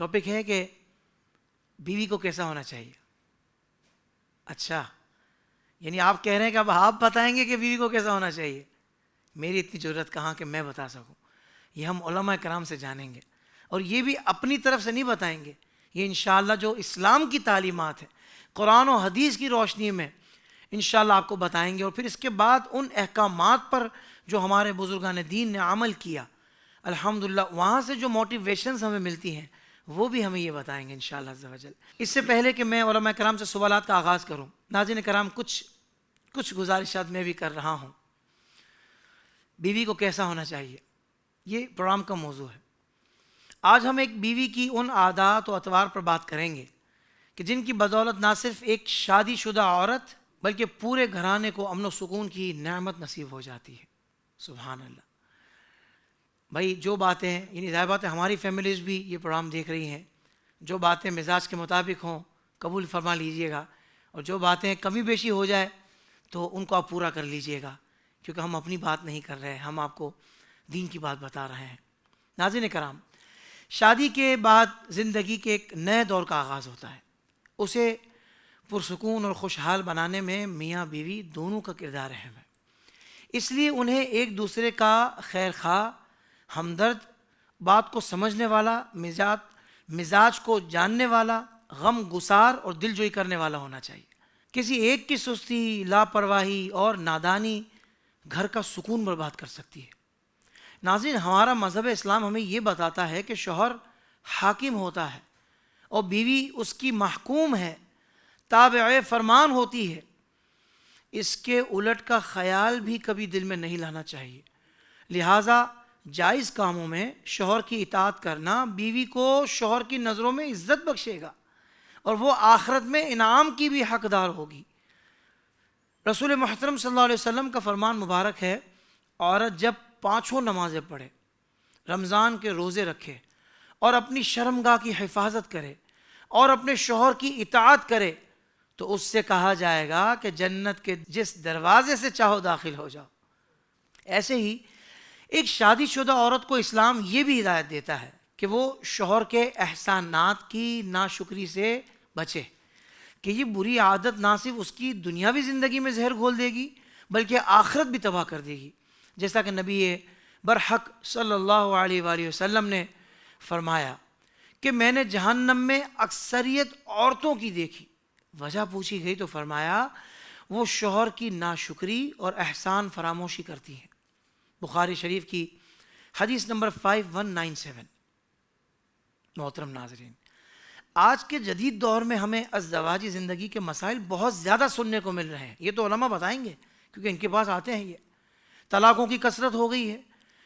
Topic ہے کہ بیوی کو کیسا ہونا چاہیے. اچھا، یعنی آپ کہہ رہے ہیں کہ اب آپ بتائیں گے کہ بیوی کو کیسا ہونا چاہیے. میری اتنی ضرورت کہاں کہ میں بتا سکوں. یہ ہم علماء کرام سے جانیں گے، اور یہ بھی اپنی طرف سے نہیں بتائیں گے. یہ انشاءاللہ جو اسلام کی تعلیمات ہے قرآن و حدیث کی روشنی میں انشاءاللہ آپ کو بتائیں گے. اور پھر اس کے بعد ان احکامات پر جو ہمارے بزرگان دین نے عمل کیا الحمدللہ، وہاں سے جو موٹیویشنز ہمیں ملتی ہیں وہ بھی ہمیں یہ بتائیں گے انشاءاللہ عز و جل. اس سے پہلے کہ میں علماء کرام سے سوالات کا آغاز کروں، ناظرین کرام کچھ گزارشات میں بھی کر رہا ہوں. بیوی کو کیسا ہونا چاہیے، یہ پروگرام کا موضوع ہے. آج ہم ایک بیوی کی ان عادات و اطوار پر بات کریں گے کہ جن کی بدولت نہ صرف ایک شادی شدہ عورت بلکہ پورے گھرانے کو امن و سکون کی نعمت نصیب ہو جاتی ہے. سبحان اللہ. بھائی جو باتیں ہیں، یعنی ظاہر بات ہے ہماری فیملیز بھی یہ پروگرام دیکھ رہی ہیں، جو باتیں مزاج کے مطابق ہوں قبول فرما لیجئے گا، اور جو باتیں کمی بیشی ہو جائے تو ان کو آپ پورا کر لیجئے گا، کیونکہ ہم اپنی بات نہیں کر رہے، ہم آپ کو دین کی بات بتا رہے ہیں. ناظرین کرام، شادی کے بعد زندگی کے ایک نئے دور کا آغاز ہوتا ہے. اسے پرسکون اور خوشحال بنانے میں میاں بیوی دونوں کا کردار اہم ہے. اس لیے انہیں ایک دوسرے کا خیر خواہ، ہمدرد، بات کو سمجھنے والا، مزاج کو جاننے والا، غم گسار اور دل جوئی کرنے والا ہونا چاہیے. کسی ایک کی سستی، لاپرواہی اور نادانی گھر کا سکون برباد کر سکتی ہے. ناظرین، ہمارا مذہب اسلام ہمیں یہ بتاتا ہے کہ شوہر حاکم ہوتا ہے اور بیوی اس کی محکوم ہے، تابع فرمان ہوتی ہے. اس کے الٹ کا خیال بھی کبھی دل میں نہیں لانا چاہیے. لہٰذا جائز کاموں میں شوہر کی اطاعت کرنا بیوی کو شوہر کی نظروں میں عزت بخشے گا اور وہ آخرت میں انعام کی بھی حقدار ہوگی. رسول محترم صلی اللہ علیہ وسلم کا فرمان مبارک ہے، عورت جب 5 نمازیں پڑھے، رمضان کے روزے رکھے اور اپنی شرمگاہ کی حفاظت کرے اور اپنے شوہر کی اطاعت کرے تو اس سے کہا جائے گا کہ جنت کے جس دروازے سے چاہو داخل ہو جاؤ. ایسے ہی ایک شادی شدہ عورت کو اسلام یہ بھی ہدایت دیتا ہے کہ وہ شوہر کے احسانات کی ناشکری سے بچے، کہ یہ بری عادت نہ صرف اس کی دنیاوی زندگی میں زہر گھول دے گی بلکہ آخرت بھی تباہ کر دے گی. جیسا کہ نبی برحق صلی اللہ علیہ وآلہ وسلم نے فرمایا کہ میں نے جہنم میں اکثریت عورتوں کی دیکھی. وجہ پوچھی گئی تو فرمایا وہ شوہر کی ناشکری اور احسان فراموشی کرتی ہیں. بخاری شریف کی حدیث نمبر 5197. محترم ناظرین، آج کے جدید دور میں ہمیں ازدواجی زندگی کے مسائل بہت زیادہ سننے کو مل رہے ہیں. یہ تو علماء بتائیں گے کیونکہ ان کے پاس آتے ہیں. یہ طلاقوں کی کثرت ہو گئی ہے،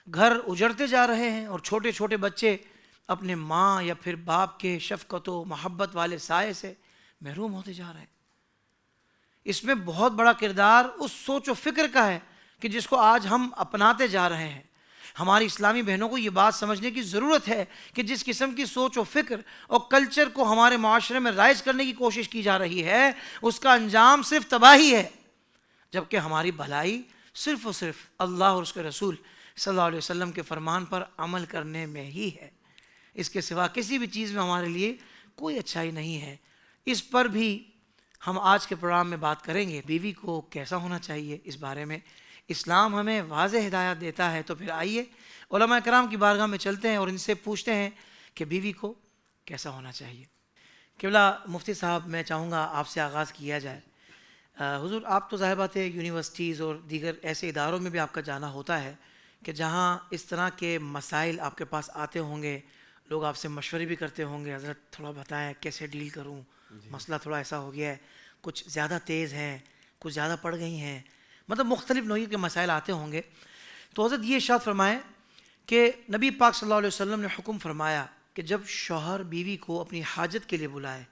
گھر اجڑتے جا رہے ہیں اور چھوٹے چھوٹے بچے اپنے ماں یا پھر باپ کے شفقت و محبت والے سائے سے محروم ہوتے جا رہے ہیں. اس میں بہت بڑا کردار اس سوچ و فکر کا ہے کہ جس کو آج ہم اپناتے جا رہے ہیں. ہماری اسلامی بہنوں کو یہ بات سمجھنے کی ضرورت ہے کہ جس قسم کی سوچ و فکر اور کلچر کو ہمارے معاشرے میں رائج کرنے کی کوشش کی جا رہی ہے اس کا انجام صرف تباہی ہے، جبکہ ہماری بھلائی صرف اور صرف اللہ اور اس کے رسول صلی اللہ علیہ وسلم کے فرمان پر عمل کرنے میں ہی ہے. اس کے سوا کسی بھی چیز میں ہمارے لیے کوئی اچھائی نہیں ہے. اس پر بھی ہم آج کے پروگرام میں بات کریں گے. بیوی کو کیسا ہونا چاہیے، اس بارے میں اسلام ہمیں واضح ہدایت دیتا ہے. تو پھر آئیے علماء کرام کی بارگاہ میں چلتے ہیں اور ان سے پوچھتے ہیں کہ بیوی کو کیسا ہونا چاہیے. قبلہ مفتی صاحب، میں چاہوں گا آپ سے آغاز کیا جائے. حضور، آپ تو ظاہر بات ہے یونیورسٹیز اور دیگر ایسے اداروں میں بھی آپ کا جانا ہوتا ہے کہ جہاں اس طرح کے مسائل آپ کے پاس آتے ہوں گے، لوگ آپ سے مشورے بھی کرتے ہوں گے، حضرت تھوڑا بتائیں کیسے ڈیل کروں، مسئلہ تھوڑا ایسا ہو گیا ہے، کچھ زیادہ تیز ہیں، کچھ زیادہ پڑ گئی ہیں، مطلب مختلف نوعیت کے مسائل آتے ہوں گے. تو حضرت یہ ارشاد فرمائیں کہ نبی پاک صلی اللہ علیہ وسلم نے حکم فرمایا کہ جب شوہر بیوی کو اپنی حاجت کے لیے بلائے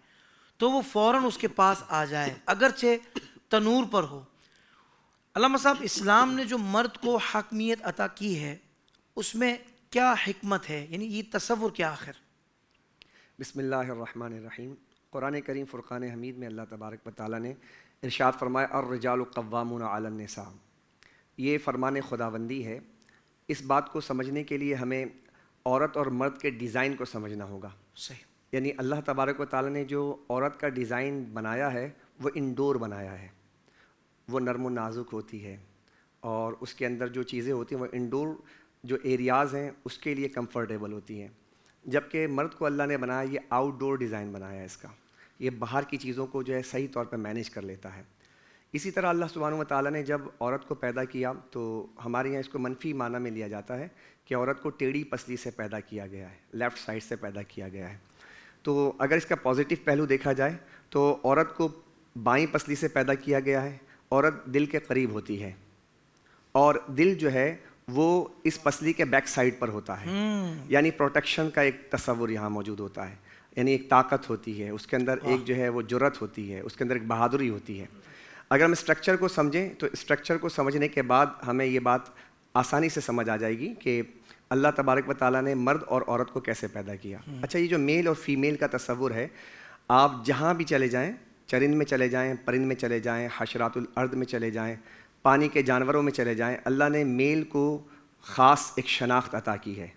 تو وہ فوراً اس کے پاس آ جائے، اگرچہ تنور پر ہو. علامہ صاحب، اسلام نے جو مرد کو حاکمیت عطا کی ہے اس میں کیا حکمت ہے، یعنی یہ تصور کیا آخر؟ بسم اللہ الرحمن الرحیم. قرآن کریم فرقان حمید میں اللہ تبارک و تعالیٰ نے ارشاد فرمایا الرجال قوامون علی النساء. یہ فرمان خداوندی ہے. اس بات کو سمجھنے کے لیے ہمیں عورت اور مرد کے ڈیزائن کو سمجھنا ہوگا. صحیح. یعنی اللہ تبارک و تعالیٰ نے جو عورت کا ڈیزائن بنایا ہے وہ انڈور بنایا ہے، وہ نرم و نازک ہوتی ہے، اور اس کے اندر جو چیزیں ہوتی ہیں وہ انڈور جو ایریاز ہیں اس کے لیے کمفرٹیبل ہوتی ہیں، جبکہ مرد کو اللہ نے بنایا یہ آؤٹ ڈور ڈیزائن بنایا ہے اس کا، یہ باہر کی چیزوں کو جو ہے صحیح طور پہ مینیج کر لیتا ہے۔ اسی طرح اللہ سبحانہ و تعالیٰ نے جب عورت کو پیدا کیا تو ہمارے یہاں اس کو منفی معنی میں لیا جاتا ہے کہ عورت کو ٹیڑھی پسلی سے پیدا کیا گیا ہے، لیفٹ سائڈ سے پیدا کیا گیا ہے۔ تو اگر اس کا پازیٹیو پہلو دیکھا جائے تو عورت کو بائیں پسلی سے پیدا کیا گیا ہے، عورت دل کے قریب ہوتی ہے، اور دل جو ہے وہ اس پسلی کے بیک سائڈ پر ہوتا ہے، یعنی پروٹیکشن کا ایک تصور یہاں موجود ہوتا ہے، یعنی ایک طاقت ہوتی ہے اس کے اندر، ایک جو ہے وہ جرأت ہوتی ہے اس کے اندر، ایک بہادری ہوتی ہے۔ اگر ہم اسٹرکچر کو سمجھیں تو اسٹرکچر کو سمجھنے کے بعد ہمیں یہ بات آسانی سے سمجھ آ جائے گی کہ اللہ تبارک و تعالیٰ نے مرد اور عورت کو کیسے پیدا کیا۔ اچھا، یہ جو میل اور فیمیل کا تصور ہے، آپ جہاں بھی چلے جائیں، چرند میں چلے جائیں، پرند میں چلے جائیں، حشرات الارض میں چلے جائیں، پانی کے جانوروں میں چلے جائیں، اللہ نے میل کو خاص ایک شناخت عطا کی ہے۔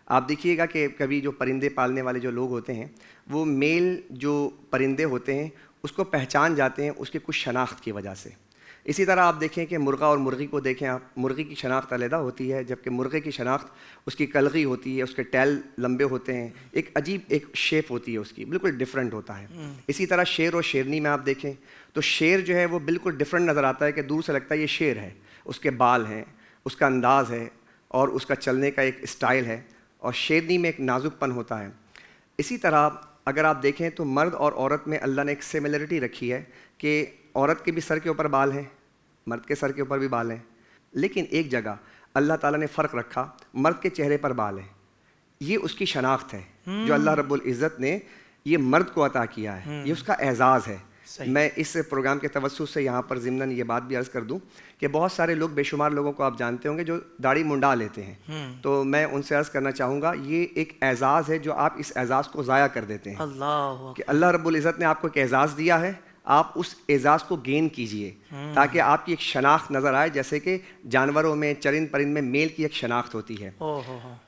آپ دیکھیے گا کہ کبھی جو پرندے پالنے والے جو لوگ ہوتے ہیں وہ میل جو پرندے ہوتے ہیں اس کو پہچان جاتے ہیں اس کی کچھ شناخت کی وجہ سے۔ اسی طرح آپ دیکھیں کہ مرغا اور مرغی کو دیکھیں آپ، مرغی کی شناخت علیحدہ ہوتی ہے، جبکہ مرغے کی شناخت اس کی کلغی ہوتی ہے، اس کے ٹیل لمبے ہوتے ہیں، ایک عجیب ایک شیپ ہوتی ہے اس کی، بالکل ڈیفرنٹ ہوتا ہے۔ اسی طرح شیر اور شیرنی میں آپ دیکھیں تو شیر جو ہے وہ بالکل ڈیفرنٹ نظر آتا ہے کہ دور سے لگتا ہے یہ شیر ہے، اس کے بال ہیں، اس کا انداز ہے، اور اس کا چلنے کا ایک اسٹائل ہے، اور شیرنی میں ایک نازک پن ہوتا ہے۔ اسی طرح اگر آپ دیکھیں تو مرد اور عورت میں اللہ نے ایک سملرٹی رکھی ہے کہ عورت کے بھی سر کے اوپر بال ہیں، مرد کے سر کے اوپر بھی بال ہیں، لیکن ایک جگہ اللہ تعالیٰ نے فرق رکھا، مرد کے چہرے پر بال ہیں، یہ اس کی شناخت ہے جو اللہ رب العزت نے یہ مرد کو عطا کیا ہے، یہ اس کا اعزاز ہے۔ میں اس پروگرام کے توسط سے یہاں پر ضمناً یہ بات بھی عرض کر دوں کہ بہت سارے لوگ، بے شمار لوگوں کو آپ جانتے ہوں گے جو داڑھی منڈا لیتے ہیں، تو میں ان سے عرض کرنا چاہوں گا یہ ایک اعزاز ہے جو آپ اس اعزاز کو ضائع کر دیتے ہیں۔ کہ اللہ رب العزت نے آپ کو ایک اعزاز دیا ہے، آپ اس اعزاز کو گین کیجئے تاکہ آپ کی ایک شناخت نظر آئے، جیسے کہ جانوروں میں، چرند پرند میں میل کی ایک شناخت ہوتی ہے،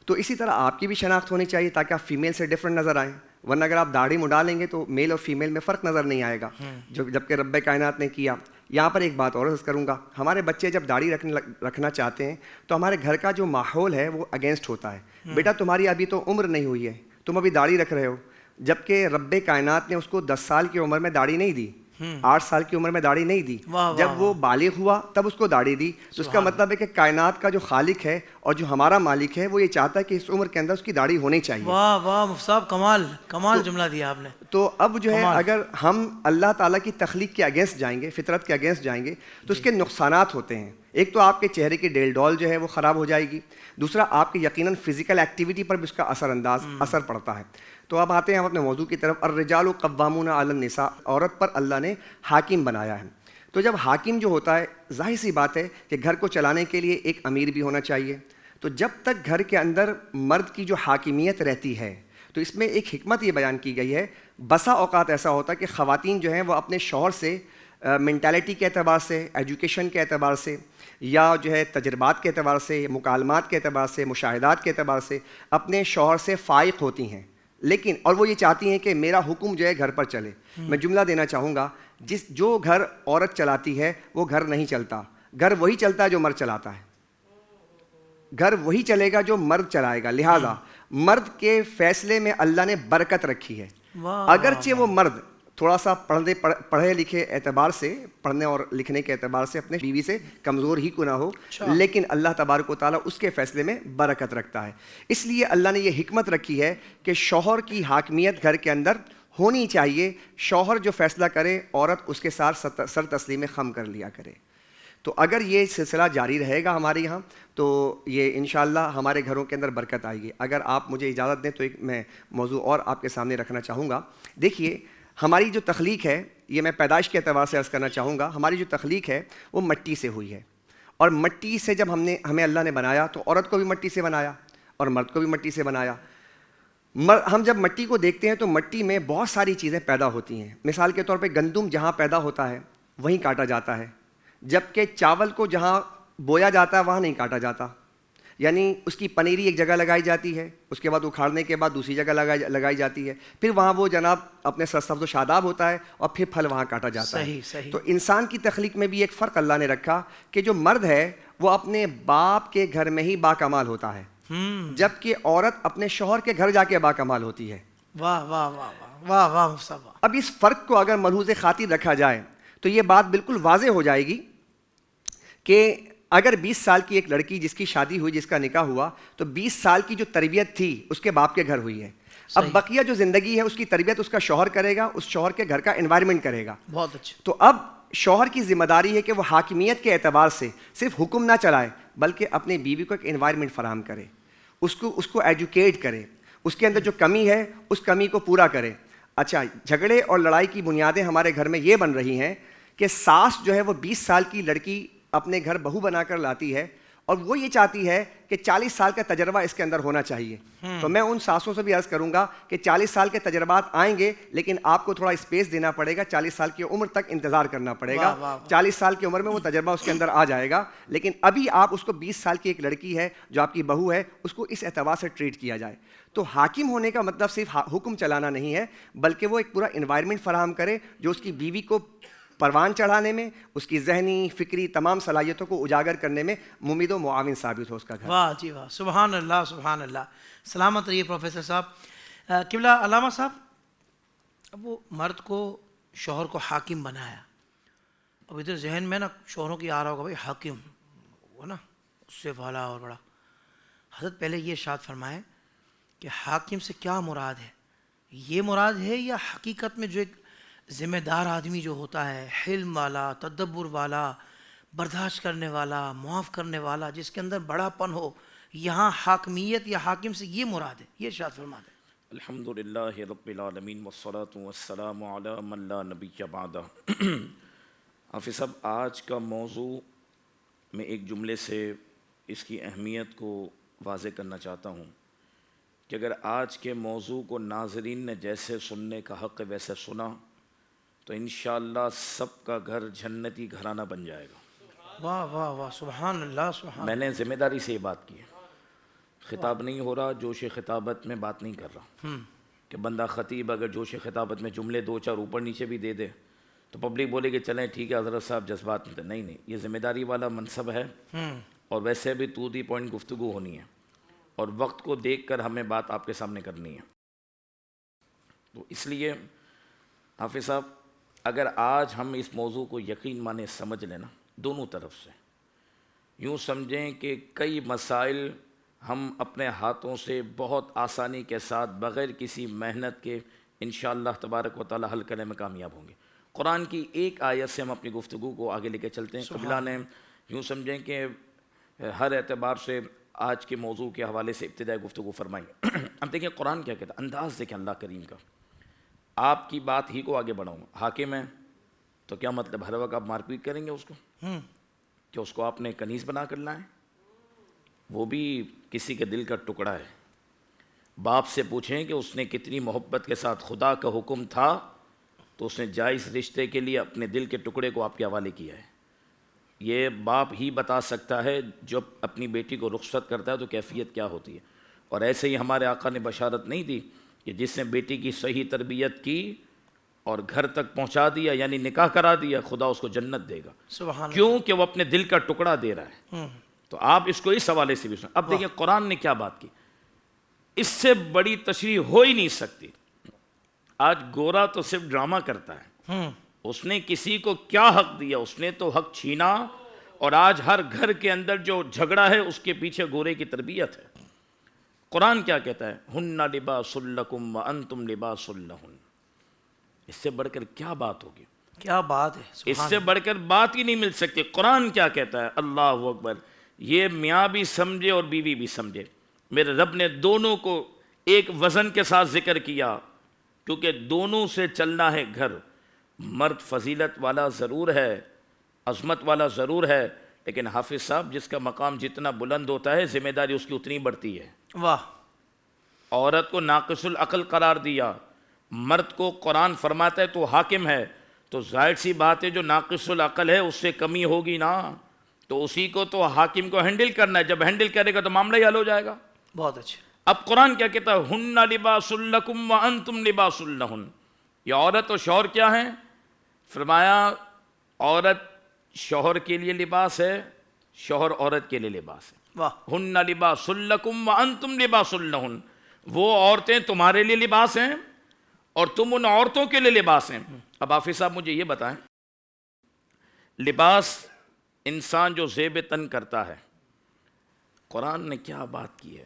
تو اسی طرح آپ کی بھی شناخت ہونی چاہیے تاکہ آپ فیمیل سے ڈفرنٹ نظر آئیں، ورنہ اگر آپ داڑھی مڈا لیں گے تو میل اور فیمیل میں فرق نظر نہیں آئے گا، جبکہ رب کائنات نے کیا۔ یہاں پر ایک بات اور عرض کروں گا، ہمارے بچے جب داڑھی رکھنا چاہتے ہیں تو ہمارے گھر کا جو ماحول ہے وہ اگینسٹ ہوتا ہے، بیٹا تمہاری ابھی تو عمر نہیں ہوئی ہے، تم ابھی داڑھی رکھ رہے ہو، جبکہ رب کائنات نے اس کو 10 سال کی عمر میں داڑھی نہیں دی، 8 سال کی عمر میں داڑھی نہیں دی، جب وہ بالغ ہوا تب اس کو داڑھی دی۔ تو اس کا مطلب ہے کہ کائنات کا جو خالق ہے اور جو ہمارا مالک ہے وہ یہ چاہتا ہے کہ اس عمر کے اندر اس کی داڑھی ہونی چاہیے۔ واہ واہ مفتی صاحب، کمال کمال جملہ دیا آپ نے۔ تو اب جو ہے اگر ہم اللہ تعالیٰ کی تخلیق کے اگینسٹ جائیں گے، فطرت کے اگینسٹ جائیں گے تو اس کے نقصانات ہوتے ہیں۔ ایک تو آپ کے چہرے کی ڈیل ڈول جو ہے وہ خراب ہو جائے گی، دوسرا آپ کے یقیناً فزیکل ایکٹیویٹی پر بھی اس کا اثر پڑتا ہے۔ تو اب آتے ہیں ہم اپنے موضوع کی طرف۔ الرجال قوامون علی النساء، عورت پر اللہ نے حاکم بنایا ہے۔ تو جب حاکم جو ہوتا ہے، ظاہر سی بات ہے کہ گھر کو چلانے کے لیے ایک امیر بھی ہونا چاہیے، تو جب تک گھر کے اندر مرد کی جو حاکمیت رہتی ہے تو اس میں ایک حکمت یہ بیان کی گئی ہے، بسا اوقات ایسا ہوتا ہے کہ خواتین جو ہیں وہ اپنے شوہر سے مینٹیلٹی کے اعتبار سے، ایجوکیشن کے اعتبار سے، یا جو ہے تجربات کے اعتبار سے، مکالمات کے اعتبار سے، مشاہدات کے اعتبار سے اپنے شوہر سے فائق ہوتی ہیں، لیکن اور وہ یہ چاہتی ہیں کہ میرا حکم جو ہے گھر پر چلے۔ میں جملہ دینا چاہوں گا، جو گھر عورت چلاتی ہے وہ گھر نہیں چلتا، گھر وہی چلتا ہے جو مرد چلاتا ہے، گھر وہی چلے گا جو مرد چلائے گا۔ لہٰذا مرد کے فیصلے میں اللہ نے برکت رکھی ہے، اگرچہ وہ مرد تھوڑا سا پڑھے لکھے اعتبار سے، پڑھنے اور لکھنے کے اعتبار سے اپنے بیوی سے کمزور ہی کیوں نہ ہو، لیکن اللہ تبارک و تعالیٰ اس کے فیصلے میں برکت رکھتا ہے۔ اس لیے اللہ نے یہ حکمت رکھی ہے کہ شوہر کی حاکمیت گھر کے اندر ہونی چاہیے، شوہر جو فیصلہ کرے عورت اس کے ساتھ سر تسلیم خم کر لیا کرے۔ تو اگر یہ سلسلہ جاری رہے گا ہمارے یہاں تو یہ انشاءاللہ ہمارے گھروں کے اندر برکت آئے گی۔ اگر آپ مجھے اجازت دیں تو ایک میں موضوع اور آپ کے سامنے رکھنا چاہوں گا۔ دیکھیے، ہماری جو تخلیق ہے، یہ میں پیدائش کے اعتبار سے عرض کرنا چاہوں گا، ہماری جو تخلیق ہے وہ مٹی سے ہوئی ہے، اور مٹی سے جب ہمیں اللہ نے بنایا تو عورت کو بھی مٹی سے بنایا اور مرد کو بھی مٹی سے بنایا۔ ہم جب مٹی کو دیکھتے ہیں تو مٹی میں بہت ساری چیزیں پیدا ہوتی ہیں۔ مثال کے طور پہ گندم جہاں پیدا ہوتا ہے وہیں کاٹا جاتا ہے، جبکہ چاول کو جہاں بویا جاتا ہے وہاں نہیں کاٹا جاتا۔ یعنی اس کی پنیری ایک جگہ لگائی جاتی ہے, اس کے بعد اکھاڑنے کے بعد دوسری جگہ لگائی جاتی ہے, پھر وہاں وہ جناب اپنے سرسبز و شاداب ہوتا ہے اور پھر پھل وہاں کاٹا جاتا ہے. صحیح. تو انسان کی تخلیق میں بھی ایک فرق اللہ نے رکھا کہ جو مرد ہے وہ اپنے باپ کے گھر میں ہی باکمال ہوتا ہے, جبکہ عورت اپنے شوہر کے گھر جا کے باکمال ہوتی ہے. واہ واہ واہ واہ واہ مفتی صاحب. اب اس فرق کو اگر ملحوظ خاطر رکھا جائے تو یہ بات بالکل واضح ہو جائے گی کہ اگر 20 سال کی ایک لڑکی جس کی شادی ہوئی, جس کا نکاح ہوا, تو 20 سال کی جو تربیت تھی اس کے باپ کے گھر ہوئی ہے. اب بقیہ جو زندگی ہے اس کی تربیت اس کا شوہر کرے گا, اس شوہر کے گھر کا انوائرمنٹ کرے گا. بہت اچھا. تو اب شوہر کی ذمہ داری ہے کہ وہ حاکمیت کے اعتبار سے صرف حکم نہ چلائے بلکہ اپنے بیوی کو ایک انوائرمنٹ فراہم کرے, اس کو ایجوکیٹ کرے, اس کے اندر جو کمی ہے اس کمی کو پورا کرے. اچھا, جھگڑے اور لڑائی کی بنیادیں ہمارے گھر میں یہ بن رہی ہیں کہ ساس جو ہے وہ 20 سال کی لڑکی اپنے گھر بہو بنا کر لاتی ہے اور وہ یہ چاہتی ہے کہ 40 سال کا تجربہ اس کے اندر ہونا چاہیے. تو میں ان ساسوں سے بھی عرض کروں گا کہ 40 سال کے تجربات آئیں گے لیکن آپ کو تھوڑا اسپیس دینا پڑے گا, 40 سال کی عمر تک انتظار کرنا پڑے گا. 40 سال کی عمر میں وہ تجربہ اس کے اندر آ جائے گا, لیکن ابھی آپ اس کو 20 سال کی ایک لڑکی ہے جو آپ کی بہو ہے اس کو اس اعتبار سے ٹریٹ کیا جائے. تو حاکم ہونے کا مطلب صرف حکم چلانا نہیں ہے بلکہ وہ ایک پورا انوائرمنٹ فراہم کرے جو اس کی بیوی کو پروان چڑھانے میں, اس کی ذہنی فکری تمام صلاحیتوں کو اجاگر کرنے میں ممید و معاون ثابت ہو اس کا گھر. واہ جی واہ, سبحان اللہ سبحان اللہ. سلامت رہیے پروفیسر صاحب. قبلہ علامہ صاحب, اب وہ مرد کو شوہر کو حاکم بنایا, اب ادھر ذہن میں نا شوہروں کی آ رہا ہوگا بھائی حاکم وہ نا اس سے والا اور بڑا. حضرت پہلے یہ ارشاد فرمائیں کہ حاکم سے کیا مراد ہے, یہ مراد ہے یا حقیقت میں جو ایک ذمہ دار آدمی جو ہوتا ہے, حلم والا, تدبر والا, برداشت کرنے والا, معاف کرنے والا, جس کے اندر بڑا پن ہو, یہاں حاکمیت یا حاکم سے یہ مراد ہے, یہ ارشاد فرما دیں. الحمدللہ رب العالمین والصلاة والسلام علی من لا نبی بعدہ. حافظ صاحب, آج کا موضوع میں ایک جملے سے اس کی اہمیت کو واضح کرنا چاہتا ہوں کہ اگر آج کے موضوع کو ناظرین نے جیسے سننے کا حق ویسے سنا تو انشاءاللہ سب کا گھر جنتی گھرانہ بن جائے گا. واہ واہ واہ, سبحان اللہ سبحان. میں نے ذمہ داری سے یہ بات کی ہے, خطاب نہیں ہو رہا, جوش خطابت میں بات نہیں کر رہا کہ بندہ خطیب اگر جوش خطابت میں جملے 2-4 اوپر نیچے بھی دے دے تو پبلک بولے کہ چلیں ٹھیک ہے حضرت صاحب جذبات میں. نہیں, یہ ذمہ داری والا منصب ہے اور ویسے بھی ٹو دی پوائنٹ گفتگو ہونی ہے اور وقت کو دیکھ کر ہمیں بات آپ کے سامنے کرنی ہے. تو اس لیے حافظ صاحب, اگر آج ہم اس موضوع کو یقین مانے سمجھ لینا دونوں طرف سے, یوں سمجھیں کہ کئی مسائل ہم اپنے ہاتھوں سے بہت آسانی کے ساتھ بغیر کسی محنت کے انشاءاللہ تبارک و تعالی حل کرنے میں کامیاب ہوں گے. قرآن کی ایک آیت سے ہم اپنی گفتگو کو آگے لے کے چلتے ہیں. قبلہ نے یوں سمجھیں کہ ہر اعتبار سے آج کے موضوع کے حوالے سے ابتدائی گفتگو فرمائی. اب دیکھیں قرآن کیا کہتا ہے, انداز دیکھیں اللہ کریم کا. آپ کی بات ہی کو آگے بڑھاؤں, حاکم ہے تو کیا مطلب ہر وقت آپ مار پیٹ کریں گے اس کو, کہ اس کو آپ نے کنیز بنا کر لائیں؟ وہ بھی کسی کے دل کا ٹکڑا ہے. باپ سے پوچھیں کہ اس نے کتنی محبت کے ساتھ خدا کا حکم تھا تو اس نے جائز رشتے کے لیے اپنے دل کے ٹکڑے کو آپ کے حوالے کیا ہے. یہ باپ ہی بتا سکتا ہے جب اپنی بیٹی کو رخصت کرتا ہے تو کیفیت کیا ہوتی ہے. اور ایسے ہی ہمارے آقا نے بشارت نہیں دی کہ جس نے بیٹی کی صحیح تربیت کی اور گھر تک پہنچا دیا یعنی نکاح کرا دیا, خدا اس کو جنت دے گا. سبحان کیوں کہ وہ اپنے دل کا ٹکڑا دے رہا ہے. تو آپ اس کو اس حوالے سے بھی سنیں. اب دیکھیں قرآن نے کیا بات کی, اس سے بڑی تشریح ہو ہی نہیں سکتی. آج گورا تو صرف ڈرامہ کرتا ہے, اس نے کسی کو کیا حق دیا, اس نے تو حق چھینا. اور آج ہر گھر کے اندر جو جھگڑا ہے اس کے پیچھے گورے کی تربیت ہے. قرآن کیا کہتا ہے, ہن لباس لکم وانتم لباس لہن. اس سے بڑھ کر کیا بات ہوگی, کیا بات ہے, اس سے بڑھ کر بات ہی نہیں مل سکتی. قرآن کیا کہتا ہے, اللہ اکبر. یہ میاں بھی سمجھے اور بیوی بھی سمجھے. میرے رب نے دونوں کو ایک وزن کے ساتھ ذکر کیا کیونکہ دونوں سے چلنا ہے گھر. مرد فضیلت والا ضرور ہے, عظمت والا ضرور ہے, لیکن حافظ صاحب جس کا مقام جتنا بلند ہوتا ہے ذمہ داری اس کی اتنی بڑھتی ہے. واہ. عورت کو ناقص العقل قرار دیا, مرد کو قرآن فرماتا ہے تو حاکم ہے, تو ظاہر سی بات ہے جو ناقص العقل ہے اس سے کمی ہوگی نا. تو اسی کو تو حاکم کو ہینڈل کرنا ہے. جب ہینڈل کرے گا تو معاملہ ہی حل ہو جائے گا. بہت اچھا. اب قرآن کیا کہتا ہے؟ ہن لباس لکم وانتم لباس لہن. یہ عورت اور شوہر کیا ہیں؟ فرمایا عورت شوہر کے لیے لباس ہے, شوہر عورت کے لیے لباس ہے. واہ. ہن لباس لکم وانتم لباس لہن. وہ عورتیں تمہارے لیے لباس ہیں اور تم ان عورتوں کے لیے لباس ہیں. اب حافظ صاحب مجھے یہ بتائیں, لباس انسان جو زیب تن کرتا ہے, قرآن نے کیا بات کی ہے؟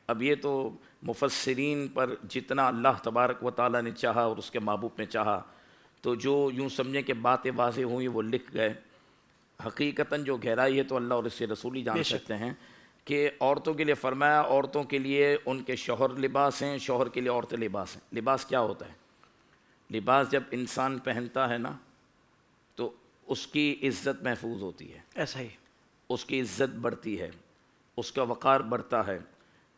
اب یہ تو مفسرین پر جتنا اللہ تبارک و تعالیٰ نے چاہا اور اس کے محبوب نے چاہا تو جو یوں سمجھیں کہ باتیں واضح ہوئیں وہ لکھ گئے. حقیقتاً جو گہرائی ہے تو اللہ اور اس کے رسول ہی جان سکتے ہیں کہ عورتوں کے لیے فرمایا عورتوں کے لیے ان کے شوہر لباس ہیں, شوہر کے لیے عورتیں لباس ہیں. لباس کیا ہوتا ہے؟ لباس جب انسان پہنتا ہے نا تو اس کی عزت محفوظ ہوتی ہے, ایسا ہی. اس کی عزت بڑھتی ہے, اس کا وقار بڑھتا ہے.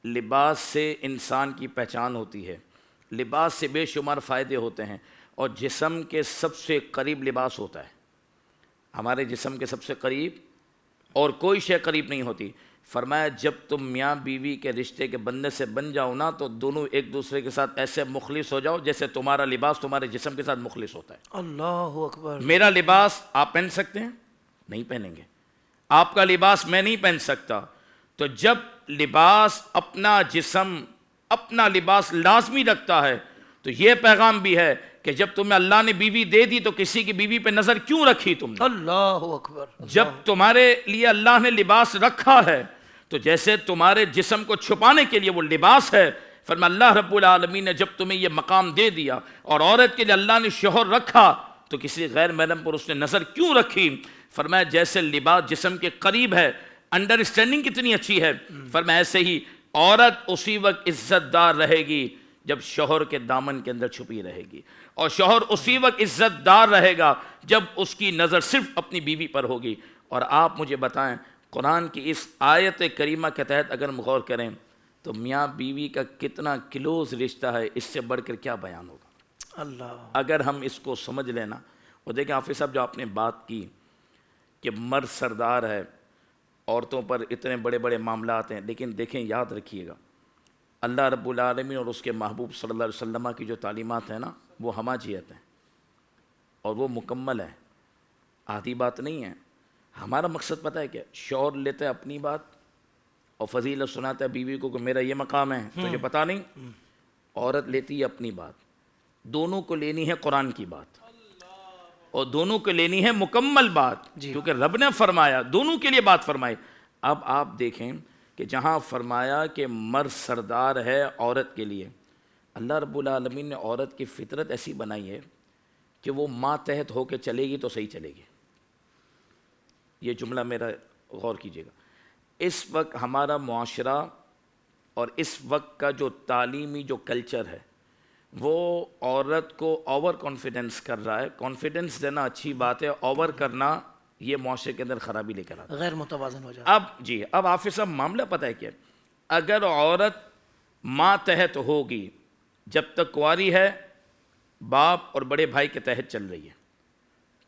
لباس سے انسان کی پہچان ہوتی ہے, لباس سے بے شمار فائدے ہوتے ہیں. اور جسم کے سب سے قریب لباس ہوتا ہے, ہمارے جسم کے سب سے قریب اور کوئی شے قریب نہیں ہوتی. فرمایا جب تم میاں بیوی کے رشتے کے بندے سے بن جاؤ نا تو دونوں ایک دوسرے کے ساتھ ایسے مخلص ہو جاؤ جیسے تمہارا لباس تمہارے جسم کے ساتھ مخلص ہوتا ہے. اللہ اکبر. میرا لباس آپ پہن سکتے ہیں؟ نہیں پہنیں گے. آپ کا لباس میں نہیں پہن سکتا. تو جب لباس اپنا جسم اپنا لباس لازمی رکھتا ہے تو یہ پیغام بھی ہے کہ جب تمہیں اللہ نے بیوی دے دی تو کسی کی بیوی پہ نظر کیوں رکھی تم نے؟ اللہ اکبر. جب تمہارے لیے اللہ نے لباس رکھا ہے تو جیسے تمہارے جسم کو چھپانے کے لیے وہ لباس ہے, فرمایا اللہ رب العالمین نے جب تمہیں یہ مقام دے دیا اور عورت کے لیے اللہ نے شوہر رکھا تو کسی غیر محرم پر اس نے نظر کیوں رکھی؟ فرمایا جیسے لباس جسم کے قریب ہے, انڈرسٹینڈنگ کتنی اچھی ہے. فرمایا ایسے ہی عورت اسی وقت عزت دار رہے گی جب شوہر کے دامن کے اندر چھپی رہے گی, اور شوہر اسی وقت عزت دار رہے گا جب اس کی نظر صرف اپنی بیوی پر ہوگی. اور آپ مجھے بتائیں قرآن کی اس آیت کریمہ کے تحت اگر ہم غور کریں تو میاں بیوی کا کتنا کلوز رشتہ ہے, اس سے بڑھ کر کیا بیان ہوگا؟ اللہ. اگر ہم اس کو سمجھ لینا. اور دیکھیں حافظ صاحب جو آپ نے بات کی کہ مرد سردار ہے, عورتوں پر اتنے بڑے بڑے معاملات ہیں, لیکن دیکھیں یاد رکھیے گا اللہ رب العالمین اور اس کے محبوب صلی اللہ علیہ وسلم کی جو تعلیمات ہیں نا وہ ہماجیت ہیں اور وہ مکمل ہے, آدھی بات نہیں ہے. ہمارا مقصد پتہ ہے کیا؟ شوہر لیتا ہے اپنی بات اور فضیلت سناتا ہے بیوی کو کہ میرا یہ مقام ہے تجھے پتہ نہیں. عورت لیتی ہے اپنی بات, دونوں کو لینی ہے قرآن کی بات اور دونوں کو لینی ہے مکمل بات, کیونکہ رب نے فرمایا دونوں کے لیے بات فرمائی. اب آپ دیکھیں کہ جہاں فرمایا کہ مرد سردار ہے عورت کے لیے, اللہ رب العالمین نے عورت کی فطرت ایسی بنائی ہے کہ وہ ماتحت ہو کے چلے گی تو صحیح چلے گی. یہ جملہ میرا غور کیجیے گا. اس وقت ہمارا معاشرہ اور اس وقت کا جو تعلیمی جو کلچر ہے وہ عورت کو اوور کانفیڈنس کر رہا ہے. کانفیڈنس دینا اچھی بات ہے, اوور کرنا یہ معاشرے کے اندر خرابی لے کر آتا ہے, غیر متوازن ہو جاتا ہے. اب حافظ صاحب معاملہ پتہ ہے کیا؟ اگر عورت ماتحت ہوگی جب تک کنواری ہے, باپ اور بڑے بھائی کے تحت چل رہی ہے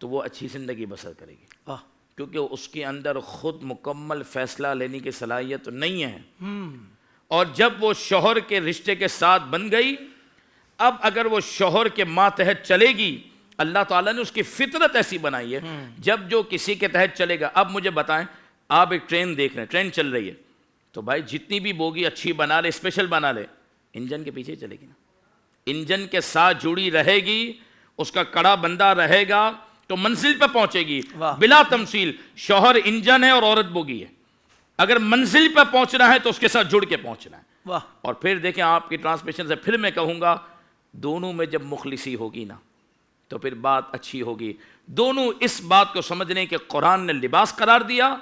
تو وہ اچھی زندگی بسر کرے گی, واہ. کیونکہ اس کے اندر خود مکمل فیصلہ لینے کی صلاحیت نہیں ہے. اور جب وہ شوہر کے رشتے کے ساتھ بن گئی, اب اگر وہ شوہر کے ماتحت چلے گی, اللہ تعالیٰ نے اس کی فطرت ایسی بنائی ہے جب جو کسی کے تحت چلے گا. اب مجھے بتائیں, آپ ایک ٹرین دیکھ رہے ہیں, ٹرین چل رہی ہے تو بھائی جتنی بھی بوگی اچھی بنا لے, اسپیشل بنا لے, انجن کے پیچھے چلے گی نا, انجن کے ساتھ جڑی رہے گی, اس کا کڑا بندہ رہے گا تو منزل پہ پہنچے گی بلا تمثیل. شوہر انجن ہے اور عورت بوگی ہے, اگر منزل پہ پہنچنا ہے تو اس کے ساتھ جڑ کے پہنچنا ہے. واہ. اور پھر دیکھیں آپ کی ٹرانسمیشن سے پھر میں کہوں گا دونوں میں جب مخلصی ہوگی نا تو پھر بات اچھی ہوگی. دونوں اس بات کو سمجھ لیں کہ قرآن نے لباس قرار دیا,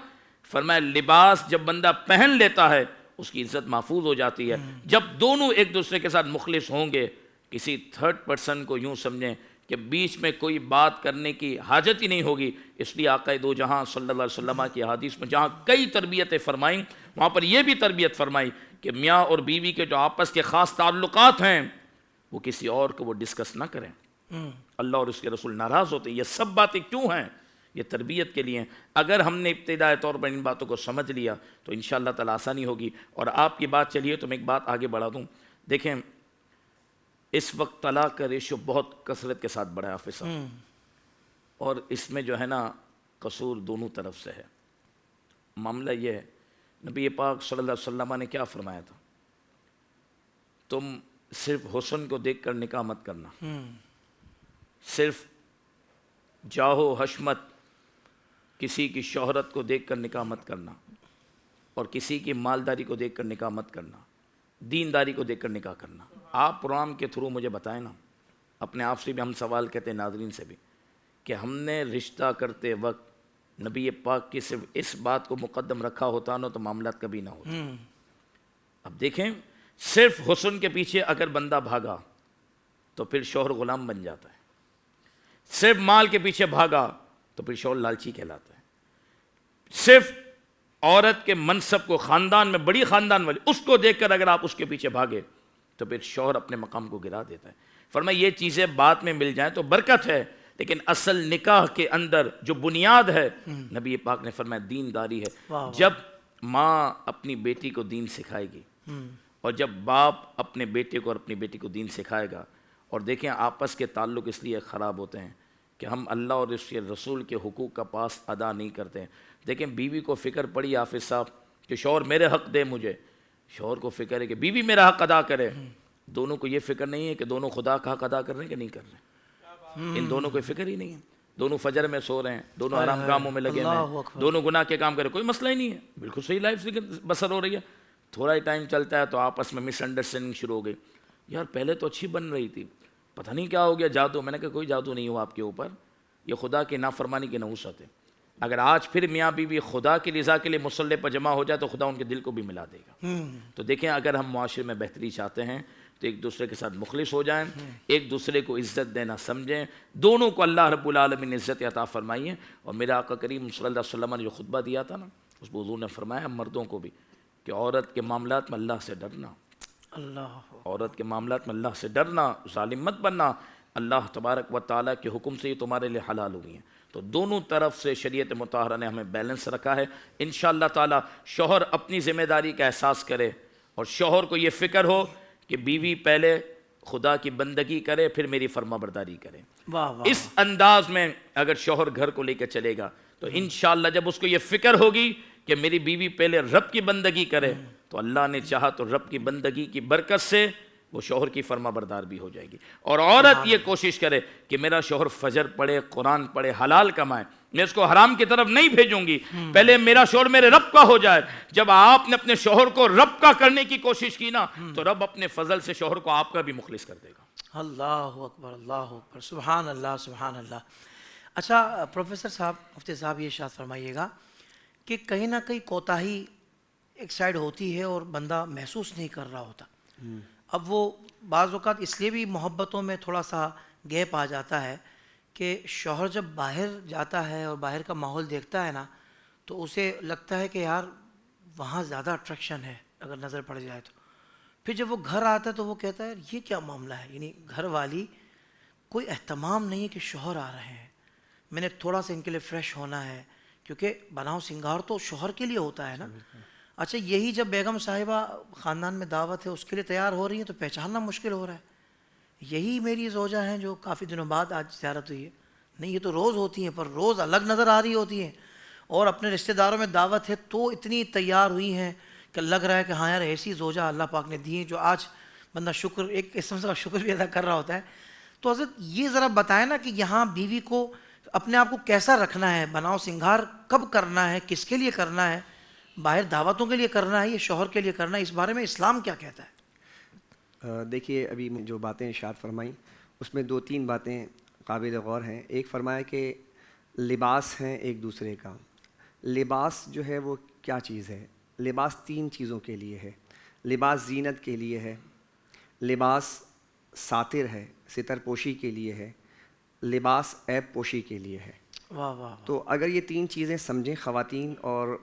فرمایا لباس جب بندہ پہن لیتا ہے اس کی عزت محفوظ ہو جاتی ہے. جب دونوں ایک دوسرے کے ساتھ مخلص ہوں گے, کسی تھرڈ پرسن کو یوں سمجھیں کہ بیچ میں کوئی بات کرنے کی حاجت ہی نہیں ہوگی. اس لیے آقا دو جہاں صلی اللہ علیہ وسلم کی حدیث میں جہاں کئی تربیتیں فرمائیں وہاں پر یہ بھی تربیت فرمائی کہ میاں اور بیوی کے جو آپس کے خاص تعلقات ہیں وہ کسی اور کو وہ ڈسکس نہ کریں. اللہ اور اس کے رسول ناراض ہوتے ہیں. یہ سب باتیں کیوں ہیں یہ تربیت کے لیے ہیں. اگر ہم نے ابتدائی طور پر ان باتوں کو سمجھ لیا تو انشاءاللہ تعالی آسانی ہوگی. اور آپ کی بات چلیے تو میں ایک بات آگے بڑھا دوں. دیکھیں اس وقت طلاق کا ریشو بہت کثرت کے ساتھ بڑھا ہے حافظ صاحب, اور اس میں جو ہے نا قصور دونوں طرف سے ہے. معاملہ یہ ہے, نبی پاک صلی اللہ علیہ وسلم نے کیا فرمایا تھا, تم صرف حسن کو دیکھ کر نکاح مت کرنا, صرف جاہو حشمت کسی کی شہرت کو دیکھ کر نکاح مت کرنا, اور کسی کی مالداری کو دیکھ کر نکاح مت کرنا, دینداری کو دیکھ کر نکاح کرنا. آپ پروگرام کے تھرو مجھے بتائیں نا, اپنے آپ سے بھی ہم سوال کہتے ہیں, ناظرین سے بھی, کہ ہم نے رشتہ کرتے وقت نبی پاک کی صرف اس بات کو مقدم رکھا ہوتا نا تو معاملات کبھی نہ ہوتے. اب دیکھیں صرف حسن کے پیچھے اگر بندہ بھاگا تو پھر شوہر غلام بن جاتا ہے, صرف مال کے پیچھے بھاگا تو پھر شوہر لالچی کہلاتا ہے, صرف عورت کے منصب کو, خاندان میں بڑی خاندان والی, اس کو دیکھ کر اگر آپ اس کے پیچھے بھاگے تو پھر شوہر اپنے مقام کو گرا دیتا ہے. فرمایا یہ چیزیں بعد میں مل جائیں تو برکت ہے, لیکن اصل نکاح کے اندر جو بنیاد ہے نبی پاک نے فرمایا دینداری ہے. جب ماں اپنی بیٹی کو دین سکھائے گی, اور جب باپ اپنے بیٹے کو اور اپنی بیٹی کو دین سکھائے گا, اور دیکھیں آپس کے تعلق اس لیے خراب ہوتے ہیں کہ ہم اللہ اور اس کے رسول کے حقوق کا پاس ادا نہیں کرتے ہیں. دیکھیں بیوی کو فکر پڑی حافظ صاحب کہ شوہر میرے حق دے مجھے, شوہر کو فکر ہے کہ بیوی میرا حق ادا کرے. دونوں کو یہ فکر نہیں ہے کہ دونوں خدا کا حق ادا کر رہے ہیں کہ نہیں کر رہے, ان دونوں کو فکر ہی نہیں ہے. دونوں فجر میں سو رہے ہیں, دونوں حرام کاموں میں لگے ہیں, دونوں گناہ کے کام کرے, کوئی مسئلہ ہی نہیں ہے, بالکل صحیح لائف بسر ہو رہی ہے. تھوڑا ہی ٹائم چلتا ہے تو آپس میں مس انڈرسٹینڈنگ شروع ہو گئی. یار پہلے تو اچھی بن رہی تھی, پتہ نہیں کیا ہو گیا, جادو. میں نے کہا کوئی جادو نہیں ہوا آپ کے اوپر, یہ خدا کی نافرمانی کی نحوست ہے. اگر آج پھر میاں بیوی خدا کی رضا کے لیے مصلی پر جمع ہو جائے تو خدا ان کے دل کو بھی ملا دے گا. تو دیکھیں اگر ہم معاشرے میں بہتری چاہتے ہیں تو ایک دوسرے کے ساتھ مخلص ہو جائیں, ایک دوسرے کو عزت دینا سمجھیں, دونوں کو اللہ رب العالمین نے عزت عطا فرمائی ہے. اور میرا آقا کریم صلی اللہ علیہ وسلم نے جو خطبہ دیا تھا نا, اس میں حضور نے فرمایا مردوں کو بھی کہ عورت کے معاملات میں اللہ سے ڈرنا, عورت کے معاملات میں اللہ سے ڈرنا, ظالم مت بننا, اللہ تبارک و تعالیٰ کے حکم سے یہ تمہارے لیے حلال ہوئی ہیں. تو دونوں طرف سے شریعت مطہرہ نے ہمیں بیلنس رکھا ہے. انشاءاللہ تعالیٰ شوہر اپنی ذمہ داری کا احساس کرے, اور شوہر کو یہ فکر ہو کہ بیوی پہلے خدا کی بندگی کرے پھر میری فرما برداری کرے. اس انداز میں اگر شوہر گھر کو لے کے چلے گا تو انشاءاللہ جب اس کو یہ فکر ہوگی کہ میری بیوی پہلے رب کی بندگی کرے, تو اللہ نے چاہا تو رب کی بندگی کی برکت سے وہ شوہر کی فرما بردار بھی ہو جائے گی. اور عورت یہ کوشش کرے کہ میرا شوہر فجر پڑھے, قرآن پڑھے, حلال کمائے, میں اس کو حرام کی طرف نہیں بھیجوں گی, پہلے میرا شوہر میرے رب کا ہو جائے. جب آپ نے اپنے شوہر کو رب کا کرنے کی کوشش کی نا تو رب اپنے فضل سے شوہر کو آپ کا بھی مخلص کر دے گا. اللہ اکبر, اللہ اکبر, سبحان اللہ, سبحان اللہ. اچھا پروفیسر صاحب, مفتی صاحب, یہ ارشاد فرمائیے گا کہ کہیں نہ کہیں کوتاہی ایک سائڈ ہوتی ہے اور بندہ محسوس نہیں کر رہا ہوتا. اب وہ بعض اوقات اس لیے بھی محبتوں میں تھوڑا سا گیپ آ جاتا ہے کہ شوہر جب باہر جاتا ہے اور باہر کا ماحول دیکھتا ہے نا تو اسے لگتا ہے کہ یار وہاں زیادہ اٹریکشن ہے اگر نظر پڑ جائے تو. پھر جب وہ گھر آتا ہے تو وہ کہتا ہے یہ کیا معاملہ ہے, یعنی گھر والی کوئی اہتمام نہیں ہے کہ شوہر آ رہے ہیں, میں نے تھوڑا سا ان کے لیے فریش ہونا ہے, کیونکہ بناؤ سنگار تو شوہر کے لیے ہوتا ہے نا. اچھا یہی جب بیگم صاحبہ خاندان میں دعوت ہے اس کے لیے تیار ہو رہی ہیں تو پہچاننا مشکل ہو رہا ہے, یہی میری زوجہ ہیں جو کافی دنوں بعد آج زیارت ہوئی ہے, نہیں یہ تو روز ہوتی ہیں پر روز الگ نظر آ رہی ہوتی ہیں, اور اپنے رشتہ داروں میں دعوت ہے تو اتنی تیار ہوئی ہیں کہ لگ رہا ہے کہ ہاں یار ایسی زوجہ اللہ پاک نے دی ہیں جو آج بندہ شکر, ایک قسم سے شکر بھی ادا کر رہا ہوتا ہے. تو حضرت یہ ذرا بتائیں نا کہ یہاں بیوی کو اپنے آپ کو کیسا رکھنا ہے, بناؤ سنگار کب کرنا ہے, کس کے لیے کرنا ہے, باہر دعوتوں کے لیے کرنا ہے یا شوہر کے لیے کرنا ہے, اس بارے میں اسلام کیا کہتا ہے؟ دیکھیے ابھی جو باتیں ارشاد فرمائیں اس میں 2-3 باتیں قابل غور ہیں. ایک فرمایا کہ لباس ہیں ایک دوسرے کا. لباس جو ہے وہ کیا چیز ہے؟ لباس 3 چیزوں کے لیے ہے. لباس زینت کے لیے ہے, لباس ساتر ہے, ستر پوشی کے لیے ہے, لباس عیب پوشی کے لیے ہے. واہ واہ. تو اگر یہ 3 چیزیں سمجھیں خواتین اور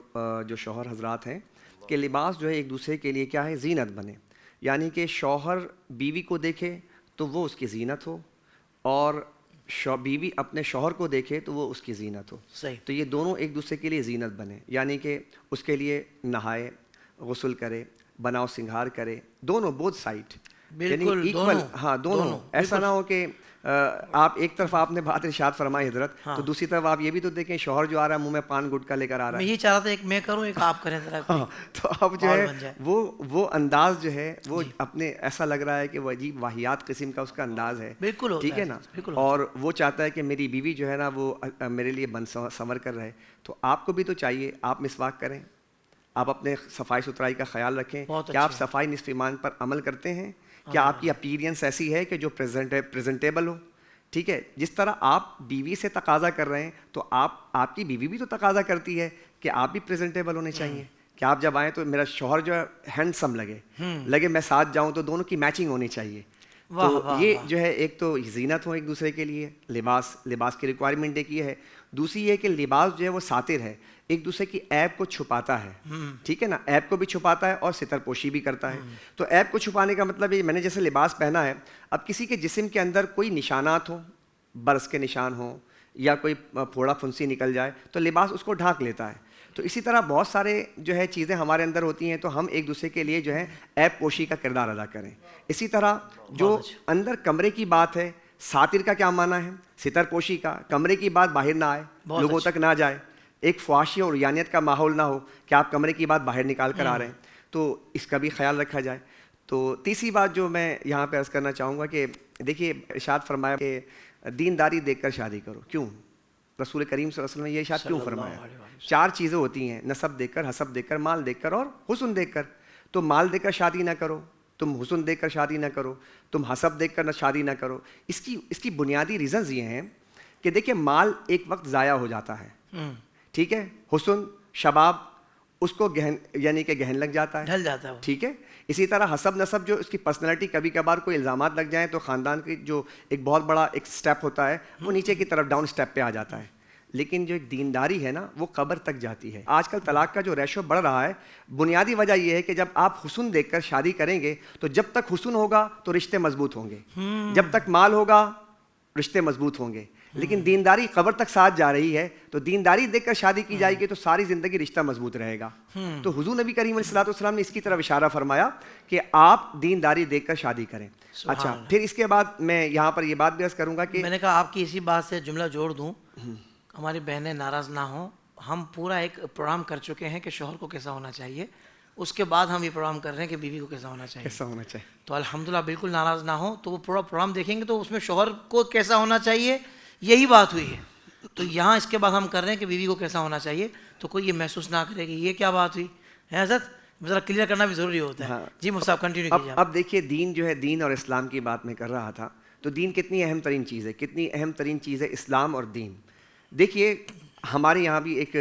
جو شوہر حضرات ہیں کہ لباس جو ہے ایک دوسرے کے لیے کیا ہے, زینت بنے, یعنی کہ شوہر بیوی کو دیکھے تو وہ اس کی زینت ہو, اور بیوی اپنے شوہر کو دیکھے تو وہ اس کی زینت ہو. صحیح. تو یہ دونوں ایک دوسرے کے لیے زینت بنے, یعنی کہ اس کے لیے نہائے, غسل کرے, بناؤ سنگھار کرے, دونوں بوتھ سائڈ, بالکل ایکول. ہاں دونوں. ایسا نہ ہو کہ آپ ایک طرف آپ نے بات ارشاد فرمائی حضرت, تو دوسری طرف آپ یہ بھی تو دیکھیں شوہر جو آ رہا ہے منہ میں پان گٹکا لے کر آ رہا ہے. میں یہ چاہ رہا تھا ایک میں کروں ایک آپ کریں ذرا. تو اب جو ہے وہ انداز جو ہے وہ اپنے ایسا لگ رہا ہے کہ وہ عجیب واہیات قسم کا اس کا انداز ہے. بالکل ٹھیک ہے نا. اور وہ چاہتا ہے کہ میری بیوی جو ہے نا وہ میرے لیے بن سنور کر رہے. تو آپ کو بھی تو چاہیے آپ مسواک کریں, آپ اپنے صفائی ستھرائی کا خیال رکھیں. کیا آپ صفائی نصف ایمان پر عمل کرتے ہیں؟ کیا آپ کی اپیرینس ایسی ہے کہ جو پریزنٹیبل ہو؟ ٹھیک ہے. جس طرح آپ بیوی سے تقاضا کر رہے ہیں تو آپ کی بیوی بھی تو تقاضا کرتی ہے کہ آپ بھی پریزنٹیبل ہونے چاہیے, کہ آپ جب آئیں تو میرا شوہر جو ہے ہینڈسم لگے میں ساتھ جاؤں, تو دونوں کی میچنگ ہونی چاہیے. تو یہ جو ہے ایک تو زینت ہو ایک دوسرے کے لیے, لباس کی ریکوائرمنٹ ایک یہ ہے. دوسری یہ کہ لباس جو ہے وہ ساتر ہے, ایک دوسرے کی عیب کو چھپاتا ہے. ٹھیک ہے نا, عیب کو بھی چھپاتا ہے اور ستر پوشی بھی کرتا ہے. تو عیب کو چھپانے کا مطلب یہ, میں نے جیسے لباس پہنا ہے, اب کسی کے جسم کے اندر کوئی نشانات ہوں, برس کے نشان ہوں یا کوئی پھوڑا پھنسی نکل جائے تو لباس اس کو ڈھانک لیتا ہے. تو اسی طرح بہت سارے جو ہے چیزیں ہمارے اندر ہوتی ہیں, تو ہم ایک دوسرے کے لیے جو ہے عیب پوشی کا کردار ادا کریں. اسی طرح جو اندر کمرے کی بات ہے, ساتر کا کیا معنی ہے؟ ستر پوشی کا. کمرے کی بات باہر نہ آئے, لوگوں تک نہ جائے, ایک فحاشی اور یانیت کا ماحول نہ ہو کہ آپ کمرے کی بات باہر نکال کر آ رہے ہیں, تو اس کا بھی خیال رکھا جائے. تو تیسری بات جو میں یہاں پہ عرض کرنا چاہوں گا کہ دیکھیے ارشاد فرمایا کہ دینداری دیکھ کر شادی کرو. کیوں رسول کریم صلی اللہ علیہ وسلم نے یہ ارشاد کیوں فرمایا؟ 4 چیزیں ہوتی ہیں, نسب دیکھ کر, حسب دیکھ کر, مال دیکھ کر اور حسن دیکھ کر. تو مال دیکھ کر شادی نہ کرو, تم حسن دیکھ کر شادی نہ کرو, تم حسب دیکھ کر شادی نہ کرو. اس کی بنیادی ریزنز یہ ہیں کہ دیکھیے مال ایک وقت ضائع ہو جاتا ہے. ٹھیک ہے. حسن شباب اس کو یعنی کہ گہن لگ جاتا ہے, ڈھل جاتا ہے. ٹھیک ہے. اسی طرح حسب نسب جو اس کی پرسنالٹی, کبھی کبھار کوئی الزامات لگ جائیں تو خاندان کی جو ایک بہت بڑا ایک سٹیپ ہوتا ہے وہ نیچے کی طرف ڈاؤن سٹیپ پہ آ جاتا ہے. لیکن جو ایک دینداری ہے نا وہ قبر تک جاتی ہے. آج کل طلاق کا جو ریشو بڑھ رہا ہے, بنیادی وجہ یہ ہے کہ جب آپ حسن دیکھ کر شادی کریں گے تو جب تک حسن ہوگا تو رشتے مضبوط ہوں گے, جب تک مال ہوگا رشتے مضبوط ہوں گے. لیکن دینداری قبر تک ساتھ جا رہی ہے, تو دینداری دیکھ کر شادی کی جائے گی تو ساری زندگی رشتہ مضبوط رہے گا. تو حضور نبی کریم علیہ الصلوۃ والسلام نے اس کی طرف اشارہ فرمایا کہ آپ دینداری دیکھ کر شادی کریں. اچھا, پھر اس کے بعد میں یہاں پر یہ بات بھی عرض کروں گا کہ میں نے کہا آپ کی اسی بات سے جملہ جوڑ دوں, ہماری بہنیں ناراض نہ ہوں. ہم پورا ایک پروگرام کر چکے ہیں کہ شوہر کو کیسا ہونا چاہیے, اس کے بعد ہم یہ پروگرام کر رہے ہیں کہ بیوی کو کیسا ہونا چاہیے. تو الحمدللہ بالکل ناراض نہ ہوں, تو وہ پورا پروگرام دیکھیں گے تو اس میں شوہر کو کیسا ہونا چاہیے یہی بات ہوئی ہے. تو یہاں اس کے بعد ہم کر رہے ہیں کہ بیوی کو کیسا ہونا چاہیے, تو کوئی یہ محسوس نہ کرے کہ یہ کیا بات ہوئی ہے. حضرت ذرا کلیئر کرنا بھی ضروری ہوتا ہے. جی مفتی صاحب کنٹینیو کیجیے. اب دیکھیے دین جو ہے, دین اور اسلام کی بات میں کر رہا تھا, تو دین کتنی اہم ترین چیز ہے, کتنی اہم ترین چیز ہے اسلام اور دین. دیکھیے ہمارے یہاں بھی ایک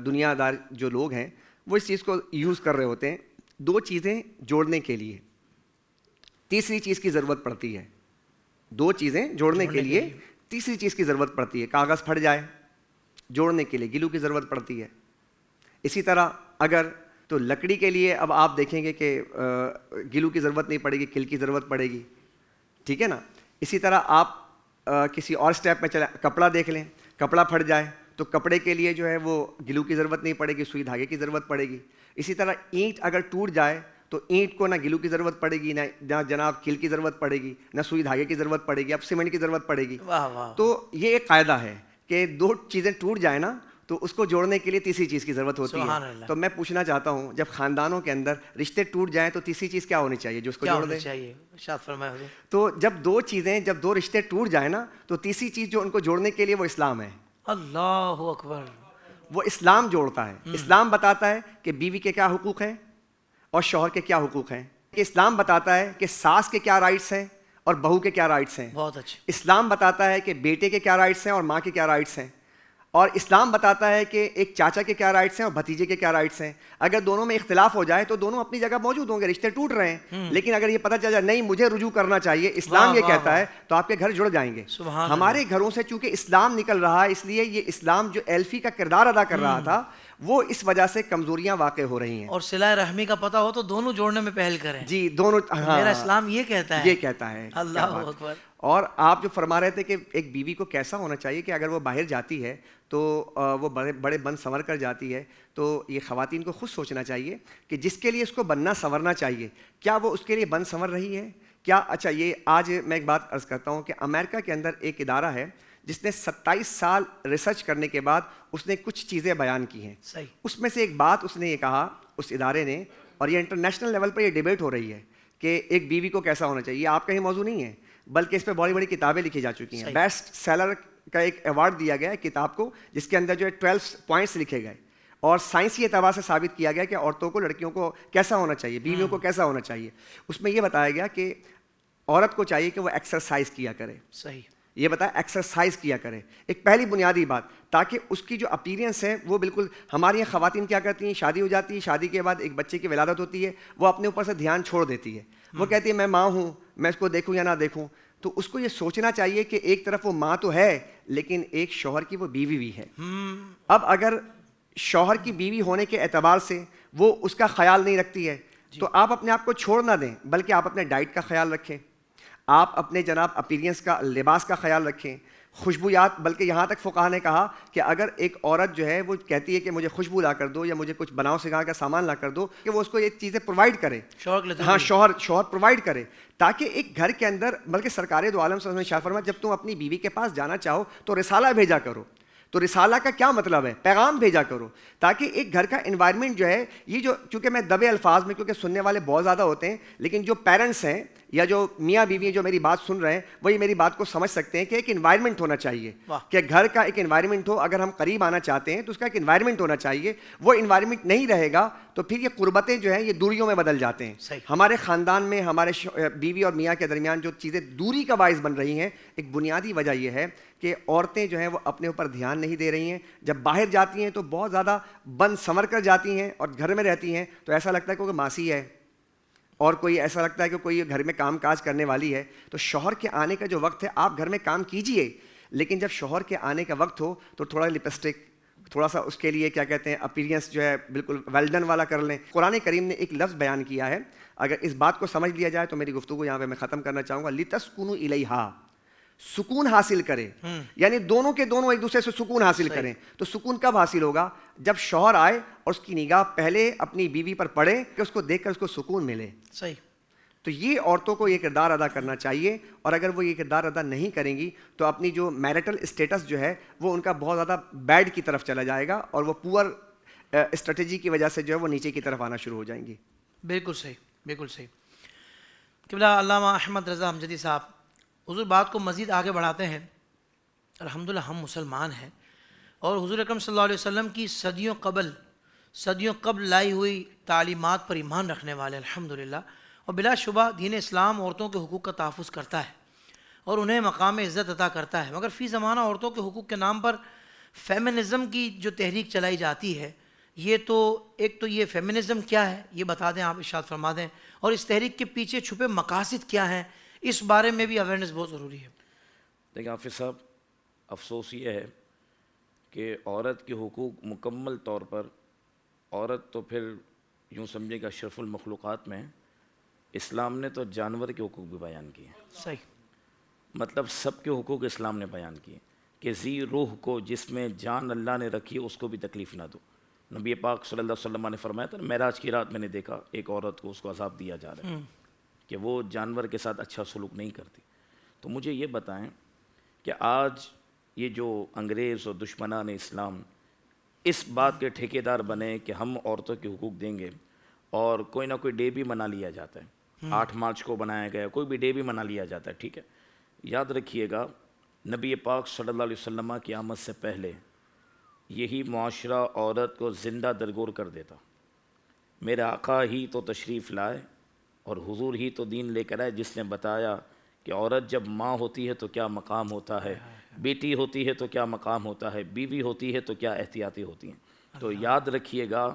دنیا دار جو لوگ ہیں وہ اس چیز کو یوز کر رہے ہوتے ہیں 2 چیزیں جوڑنے کے لیے. تیسری چیز کی ضرورت پڑتی ہے, 2 چیزیں جوڑنے کے لیے تیسری چیز کی ضرورت پڑتی ہے. کاغذ پھٹ جائے جوڑنے کے لیے گلو کی ضرورت پڑتی ہے. اسی طرح اگر تو لکڑی کے لیے اب آپ دیکھیں گے کہ گلو کی ضرورت نہیں پڑے گی, کل کی ضرورت پڑے گی. ٹھیک ہے نا. اسی طرح آپ کسی اور سٹیپ میں چلیں, کپڑا دیکھ لیں, کپڑا پھٹ جائے تو کپڑے کے لیے جو ہے وہ گلو کی ضرورت نہیں پڑے گی, سوئی دھاگے کی ضرورت پڑے گی. اسی طرح اینٹ اگر ٹوٹ جائے تو اینٹ کو نہ گلو کی ضرورت پڑے گی, نہ جناب کل کی ضرورت پڑے گی, نہ سوئی دھاگے کی ضرورت پڑے گی, اب سیمنٹ کی ضرورت پڑے گی. تو یہ ایک قاعدہ ہے کہ 2 چیزیں ٹوٹ جائیں نا تو اس کو جوڑنے کے لیے تیسری چیز کی ضرورت ہوتی ہے. تو میں پوچھنا چاہتا ہوں, جب خاندانوں کے اندر رشتے ٹوٹ جائیں تو تیسری چیز کیا ہونی چاہیے جو اس کو جوڑ دے؟ تو جب 2 چیزیں, جب 2 رشتے ٹوٹ جائیں نا تو تیسری چیز جو ان کو جوڑنے کے لیے وہ اسلام ہے. اللہ اکبر. وہ اسلام جوڑتا ہے. اسلام بتاتا ہے کہ بیوی کے کیا حقوق ہیں اور شوہر کے کیا حقوق ہیں. کہ اسلام بتاتا ہے کہ ساس کے کیا رائٹس ہیں اور بہو کے کیا رائٹس ہیں. بہت اچھا. اسلام بتاتا ہے کہ بیٹے کے کیا رائٹس ہیں اور ماں کے کیا رائٹس ہیں. اور اسلام بتاتا ہے کہ ایک چاچا کے کیا رائٹس ہیں اور بھتیجے کے کیا رائٹس ہیں. اگر دونوں میں اختلاف ہو جائے تو دونوں اپنی جگہ موجود ہوں گے, رشتے ٹوٹ رہے ہیں, لیکن اگر یہ پتہ چل جائے نہیں مجھے رجوع کرنا چاہیے, اسلام یہ کہتا ہے, تو آپ کے گھر جڑ جائیں گے. ہمارے گھروں سے چونکہ اسلام نکل رہا ہے, اس لیے یہ اسلام جو ایلفی کا کردار ادا کر رہا تھا وہ اس وجہ سے کمزوریاں واقع ہو رہی ہیں. اور صلہ رحمی کا پتہ ہو تو دونوں جوڑنے میں پہل کریں. جی دونوں. میرا اسلام یہ کہتا ہے. یہ کہتا ہے. اللہ اکبر. اور آپ جو فرما رہے تھے کہ ایک بیوی کو کیسا ہونا چاہیے کہ اگر وہ باہر جاتی ہے تو وہ بڑے بن سنور کر جاتی ہے، تو یہ خواتین کو خود سوچنا چاہیے کہ جس کے لیے اس کو بننا سنورنا چاہیے، کیا وہ اس کے لیے بن سنور رہی ہے؟ کیا اچھا، یہ آج میں ایک بات عرض کرتا ہوں کہ امریکہ کے اندر ایک ادارہ ہے جس نے 27 سال ریسرچ کرنے کے بعد اس نے کچھ چیزیں بیان کی ہیں. صحیح. اس میں سے ایک بات اس نے یہ کہا، اس ادارے نے، اور یہ انٹرنیشنل لیول پر یہ ڈیبیٹ ہو رہی ہے کہ ایک بیوی کو کیسا ہونا چاہیے. یہ آپ کا ہی موضوع نہیں ہے، بلکہ اس پہ بڑی بڑی کتابیں لکھی جا چکی ہیں. بیسٹ سیلر کا ایک ایوارڈ دیا گیا ہے کتاب کو، جس کے اندر جو ہے 12 پوائنٹس لکھے گئے، اور سائنسی اعتبار سے ثابت کیا گیا کہ عورتوں کو، لڑکیوں کو کیسا ہونا چاہیے، بیویوں کو کیسا ہونا چاہیے. اس میں یہ بتایا گیا کہ عورت کو چاہیے کہ وہ ایکسرسائز کیا کرے. صحیح. یہ بتایا ایکسرسائز کیا کرے، ایک پہلی بنیادی بات، تاکہ اس کی جو اپیرنس ہے وہ بالکل. ہماری یہاں خواتین کیا کرتی ہیں، شادی ہو جاتی ہے، شادی کے بعد ایک بچے کی ولادت ہوتی ہے، وہ اپنے اوپر سے دھیان چھوڑ دیتی ہے. وہ کہتی ہے میں ماں ہوں، میں اس کو دیکھوں یا نہ دیکھوں. تو اس کو یہ سوچنا چاہیے کہ ایک طرف وہ ماں تو ہے، لیکن ایک شوہر کی وہ بیوی بھی ہے. اب اگر شوہر کی بیوی ہونے کے اعتبار سے وہ اس کا خیال نہیں رکھتی ہے تو آپ اپنے آپ کو چھوڑ نہ دیں، بلکہ آپ اپنے ڈائٹ کا خیال رکھیں، آپ اپنے جناب اپیرنس کا، لباس کا خیال رکھیں، خوشبویات. بلکہ یہاں تک فقہا نے کہا کہ اگر ایک عورت جو ہے وہ کہتی ہے کہ مجھے خوشبو لا کر دو یا مجھے کچھ بناؤ سکھا کا سامان لا کر دو، کہ وہ اس کو یہ چیزیں پرووائڈ کرے. ہاں، شوہر پرووائڈ کرے، تاکہ ایک گھر کے اندر. بلکہ سرکار دو عالم صلی اللہ علیہ وسلم نے ارشاد فرمایا جب تم اپنی بیوی کے پاس جانا چاہو تو رسالہ بھیجا کرو. تو رسالہ کا کیا مطلب ہے؟ پیغام بھیجا کرو، تاکہ ایک گھر کا انوائرمنٹ جو ہے یہ جو، چونکہ میں دبے الفاظ میں، کیونکہ سننے والے بہت زیادہ ہوتے ہیں، لیکن جو پیرنٹس ہیں یا جو میاں بیوی ہیں جو میری بات سن رہے ہیں، وہی میری بات کو سمجھ سکتے ہیں کہ ایک انوائرمنٹ ہونا چاہیے، کہ گھر کا ایک انوائرمنٹ ہو. اگر ہم قریب آنا چاہتے ہیں تو اس کا ایک انوائرمنٹ ہونا چاہیے. وہ انوائرمنٹ نہیں رہے گا تو پھر یہ قربتیں جو ہیں یہ دوریوں میں بدل جاتے ہیں. ہمارے خاندان میں ہمارے بیوی اور میاں کے درمیان جو چیزیں دوری کا باعث بن رہی ہیں، ایک بنیادی وجہ یہ ہے کہ عورتیں جو ہیں وہ اپنے اوپر دھیان نہیں دے رہی ہیں. جب باہر جاتی ہیں تو بہت زیادہ بن سنور کر جاتی ہیں، اور گھر میں رہتی ہیں تو ایسا لگتا ہے کہ کوئی ماسی ہے، اور کوئی ایسا لگتا ہے کہ کوئی گھر میں کام کاج کرنے والی ہے. تو شوہر کے آنے کا جو وقت ہے آپ گھر میں کام کیجئے، لیکن جب شوہر کے آنے کا وقت ہو تو تھوڑا لپسٹک، تھوڑا سا اس کے لیے کیا کہتے ہیں اپیرنس جو ہے بالکل ویلڈن والا کر لیں. قرآن کریم نے ایک لفظ بیان کیا ہے، اگر اس بات کو سمجھ لیا جائے تو میری گفتگو یہاں پہ میں ختم کرنا چاہوں گا. لِتَسْكُنُوا إِلَيْهَا، سکون حاصل کرے، یعنی دونوں کے دونوں ایک دوسرے سے سکون حاصل کریں. تو سکون کب حاصل ہوگا؟ جب شوہر آئے اور اس کی نگاہ پہلے اپنی بیوی پر پڑے کہ اس کو دیکھ کر اس کو سکون ملے. صحیح. تو یہ عورتوں کو یہ کردار ادا کرنا چاہیے، اور اگر وہ یہ کردار ادا نہیں کریں گی تو اپنی جو میرٹل اسٹیٹس جو ہے وہ ان کا بہت زیادہ بیڈ کی طرف چلا جائے گا، اور وہ پور اسٹریٹجی کی وجہ سے جو ہے وہ نیچے کی طرف آنا شروع ہو جائیں گی. بالکل صحیح، بالکل صحیح. قبلہ علامہ احمد رضا امجدی صاحب حضور بات کو مزید آگے بڑھاتے ہیں. الحمدللہ ہم مسلمان ہیں، اور حضور اکرم صلی اللہ علیہ وسلم کی صدیوں قبل لائی ہوئی تعلیمات پر ایمان رکھنے والے الحمدللہ. اور بلا شبہ دین اسلام عورتوں کے حقوق کا تحفظ کرتا ہے اور انہیں مقام عزت عطا کرتا ہے. مگر فی زمانہ عورتوں کے حقوق کے نام پر فیمنزم کی جو تحریک چلائی جاتی ہے، یہ تو ایک تو یہ فیمنزم کیا ہے یہ بتا دیں، آپ ارشاد فرما دیں، اور اس تحریک کے پیچھے چھپے مقاصد کیا ہیں، اس بارے میں بھی اویئرنیس بہت ضروری ہے. دیکھیں حافظ صاحب، افسوس یہ ہے کہ عورت کے حقوق مکمل طور پر، عورت تو پھر یوں سمجھے کہ اشرف المخلوقات میں، اسلام نے تو جانور کے حقوق بھی بیان کیے. صحیح. مطلب سب کے حقوق اسلام نے بیان کیے کہ ذی روح کو، جس میں جان اللہ نے رکھی، اس کو بھی تکلیف نہ دو. نبی پاک صلی اللہ علیہ وسلم نے فرمایا تھا، معراج کی رات میں نے دیکھا ایک عورت کو، اس کو عذاب دیا جا رہا ہے کہ وہ جانور کے ساتھ اچھا سلوک نہیں کرتی. تو مجھے یہ بتائیں کہ آج یہ جو انگریز اور دشمنان اسلام اس بات کے ٹھیکیدار بنے کہ ہم عورتوں کے حقوق دیں گے، اور کوئی نہ کوئی ڈے بھی منا لیا جاتا ہے. 8 مارچ کو بنایا گیا، کوئی بھی ڈے بھی منا لیا جاتا ہے، ٹھیک ہے. یاد رکھیے گا نبی پاک صلی اللہ علیہ وسلم کی آمد سے پہلے یہی معاشرہ عورت کو زندہ درگور کر دیتا. میرے آقا ہی تو تشریف لائے اور حضور ہی تو دین لے کر آئے، جس نے بتایا کہ عورت جب ماں ہوتی ہے تو کیا مقام ہوتا ہے، بیٹی ہوتی ہے تو کیا مقام ہوتا ہے، بیوی ہوتی ہے تو کیا احتیاطی ہوتی ہیں. تو یاد رکھیے گا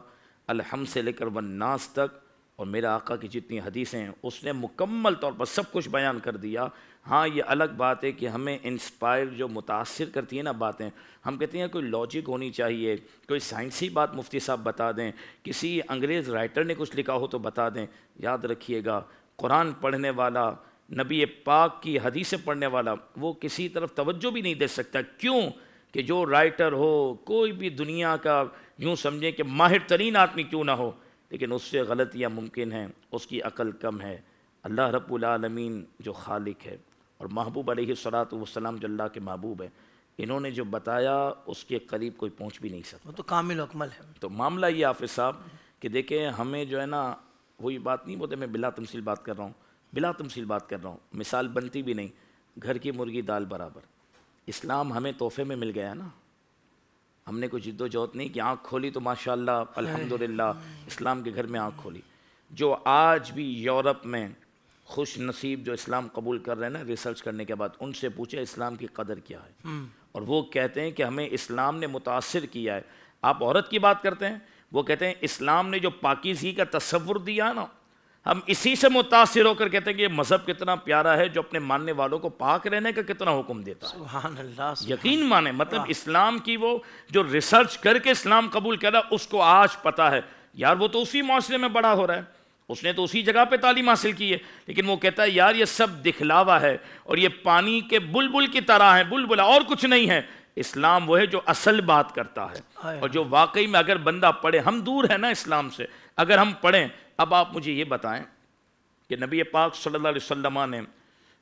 الحمد سے لے کر والناس تک، اور میرے آقا کی جتنی حدیثیں ہیں اس نے مکمل طور پر سب کچھ بیان کر دیا. ہاں یہ الگ بات ہے کہ ہمیں انسپائر جو متاثر کرتی ہیں نا باتیں، ہم کہتے ہیں کوئی لاجک ہونی چاہیے، کوئی سائنسی بات مفتی صاحب بتا دیں، کسی انگریز رائٹر نے کچھ لکھا ہو تو بتا دیں. یاد رکھیے گا قرآن پڑھنے والا نبی پاک کی حدیثیں پڑھنے والا وہ کسی طرف توجہ بھی نہیں دے سکتا. کیوں کہ جو رائٹر ہو, کوئی بھی دنیا کا یوں سمجھیں کہ ماہر ترین آدمی کیوں نہ ہو, لیکن اس سے غلطیاں ممکن ہیں, اس کی عقل کم ہے. اللہ رب العالمین جو خالق ہے اور محبوب علیہ الصلاۃ والسلام جو اللہ کے محبوب ہے, انہوں نے جو بتایا اس کے قریب کوئی پہنچ بھی نہیں سکتا. وہ تو کامل و اکمل ہے. تو معاملہ یہ حافظ صاحب کہ دیکھیں ہمیں جو ہے نا وہی بات نہیں بولتے, میں بلا تمثیل بات کر رہا ہوں, بلا تمثیل بات کر رہا ہوں, مثال بنتی بھی نہیں, گھر کی مرغی دال برابر. اسلام ہمیں تحفے میں مل گیا نا, ہم نے کوئی جد و جہد نہیں کہ آنکھ کھولی تو ماشاءاللہ الحمدللہ اسلام کے گھر میں آنکھ کھولی. جو آج بھی یورپ میں خوش نصیب جو اسلام قبول کر رہے ہیں نا ریسرچ کرنے کے بعد, ان سے پوچھے اسلام کی قدر کیا ہے, اور وہ کہتے ہیں کہ ہمیں اسلام نے متاثر کیا ہے. آپ عورت کی بات کرتے ہیں, وہ کہتے ہیں اسلام نے جو پاکیزگی کا تصور دیا نا, ہم اسی سے متاثر ہو کر کہتے ہیں کہ یہ مذہب کتنا پیارا ہے جو اپنے ماننے والوں کو پاک رہنے کا کتنا حکم دیتا ہے. سبحان اللہ. یقین مانے, مطلب اسلام کی وہ جو ریسرچ کر کے اسلام قبول کر رہا اس کو آج پتا ہے یار وہ تو اسی معاشرے میں بڑا ہو رہا ہے, اس نے تو اسی جگہ پہ تعلیم حاصل کی ہے, لیکن وہ کہتا ہے یار یہ سب دکھلاوا ہے اور یہ پانی کے بلبل کی طرح ہے, بلبلا اور کچھ نہیں ہے. اسلام وہ ہے جو اصل بات کرتا ہے, اور جو واقعی میں اگر بندہ پڑھے, ہم دور ہیں نا اسلام سے, اگر ہم پڑھیں. اب آپ مجھے یہ بتائیں کہ نبی پاک صلی اللہ علیہ وسلم نے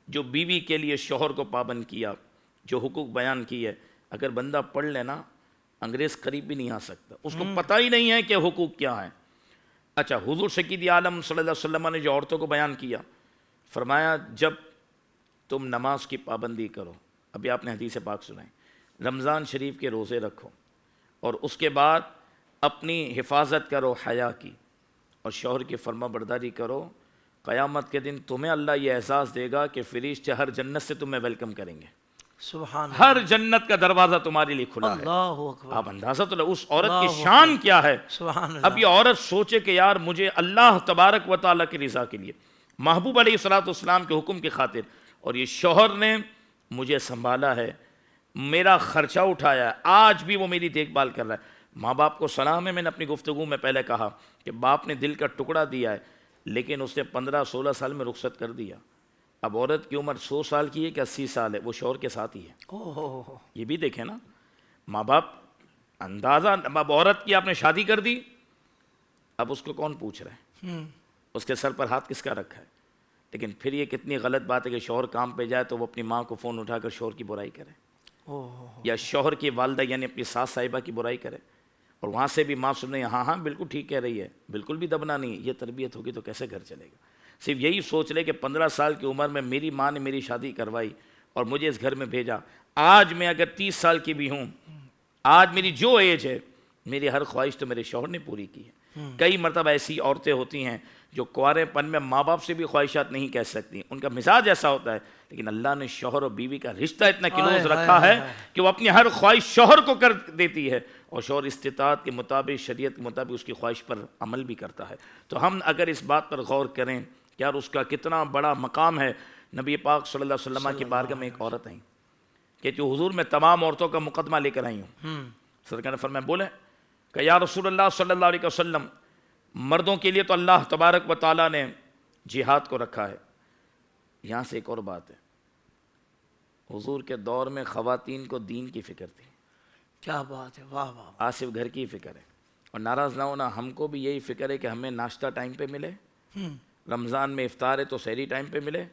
جو بیوی کے لیے شوہر کو پابند کیا, جو حقوق بیان کیے, اگر بندہ پڑھ لینا انگریز قریب بھی نہیں آ سکتا, اس کو پتہ ہی نہیں ہے کہ حقوق کیا ہیں. اچھا, حضور سید عالم صلی اللہ علیہ وسلم نے جو عورتوں کو بیان کیا, فرمایا جب تم نماز کی پابندی کرو, ابھی آپ نے حدیث پاک سنائیں, رمضان شریف کے روزے رکھو, اور اس کے بعد اپنی حفاظت کرو حیا کی, اور شوہر کی فرما برداری کرو, قیامت کے دن تمہیں اللہ یہ احساس دے گا کہ فرشتے ہر جنت سے تمہیں ویلکم کریں گے. سبحان اللہ. ہر جنت کا دروازہ تمہارے لیے کھلا ہے. اللہ اکبر. آپ اندازہ تو اس عورت کی شان کیا ہے. سبحان اللہ. اب یہ عورت سوچے کہ یار مجھے اللہ تبارک و تعالیٰ کی رضا کے لیے, محبوب علیہ الصلوۃ والسلام کے حکم کی خاطر, اور یہ شوہر نے مجھے سنبھالا ہے, میرا خرچہ اٹھایا ہے, آج بھی وہ میری دیکھ بھال کر رہا ہے. ماں باپ کو سلام ہے, میں نے اپنی گفتگو میں پہلے کہا کہ باپ نے دل کا ٹکڑا دیا ہے, لیکن اس نے 15-16 سال میں رخصت کر دیا. اب عورت کی عمر 100 سال کی ہے کہ 80 سال ہے, وہ شوہر کے ساتھ ہی ہے. یہ بھی دیکھیں نا ماں باپ اندازہ. اب عورت کی آپ نے شادی کر دی, اب اس کو کون پوچھ رہا ہے, اس کے سر پر ہاتھ کس کا رکھا ہے. لیکن پھر یہ کتنی غلط بات ہے کہ شوہر کام پہ جائے تو وہ اپنی ماں کو فون اٹھا کر شوہر کی برائی کرے, یا شوہر کی والدہ یعنی اپنی ساس صاحبہ کی برائی کرے, اور وہاں سے بھی ماں سننے ہاں ہاں بالکل ٹھیک کہہ رہی ہے, بالکل بھی دبنا نہیں. یہ تربیت ہوگی تو کیسے گھر چلے گا. صرف یہی سوچ لے کہ 15 سال کی عمر میں میری ماں نے میری شادی کروائی اور مجھے اس گھر میں بھیجا. آج میں اگر 30 سال کی بھی ہوں, آج میری جو ایج ہے, میری ہر خواہش تو میرے شوہر نے پوری کی ہے. کئی مرتبہ ایسی عورتیں ہوتی ہیں جو کنوارے پن میں ماں باپ سے بھی خواہشات نہیں کہہ سکتی, ان کا مزاج ایسا ہوتا ہے, لیکن اللہ نے شوہر اور بیوی کا رشتہ اتنا کلوز رکھا ہے کہ وہ اپنی ہر خواہش شوہر کو کر دیتی ہے, اور شوہر استطاعت کے مطابق شریعت کے مطابق اس کی خواہش پر عمل بھی کرتا ہے. تو ہم اگر اس بات پر غور کریں کہ یار اس کا کتنا بڑا مقام ہے. نبی پاک صلی اللہ علیہ وسلم کی بارگاہ میں ایک عورت آئی کہ جو حضور میں تمام عورتوں کا مقدمہ لے کر آئی ہوں. سرکار نے فرمایا, بولے کہ یا رسول اللہ صلی اللہ علیہ وسلم, مردوں کے لیے تو اللہ تبارک و تعالیٰ نے جہاد کو رکھا ہے. یہاں سے ایک اور بات ہے, حضور کے دور میں خواتین کو دین کی فکر تھی. کیا بات ہے, واہ واہ. آج صرف گھر کی فکر ہے, اور ناراض نہ ہونا, ہم کو بھی یہی فکر ہے کہ ہمیں ناشتہ ٹائم پہ ملے, رمضان میں افطار ہے تو سحری ٹائم پہ ملے.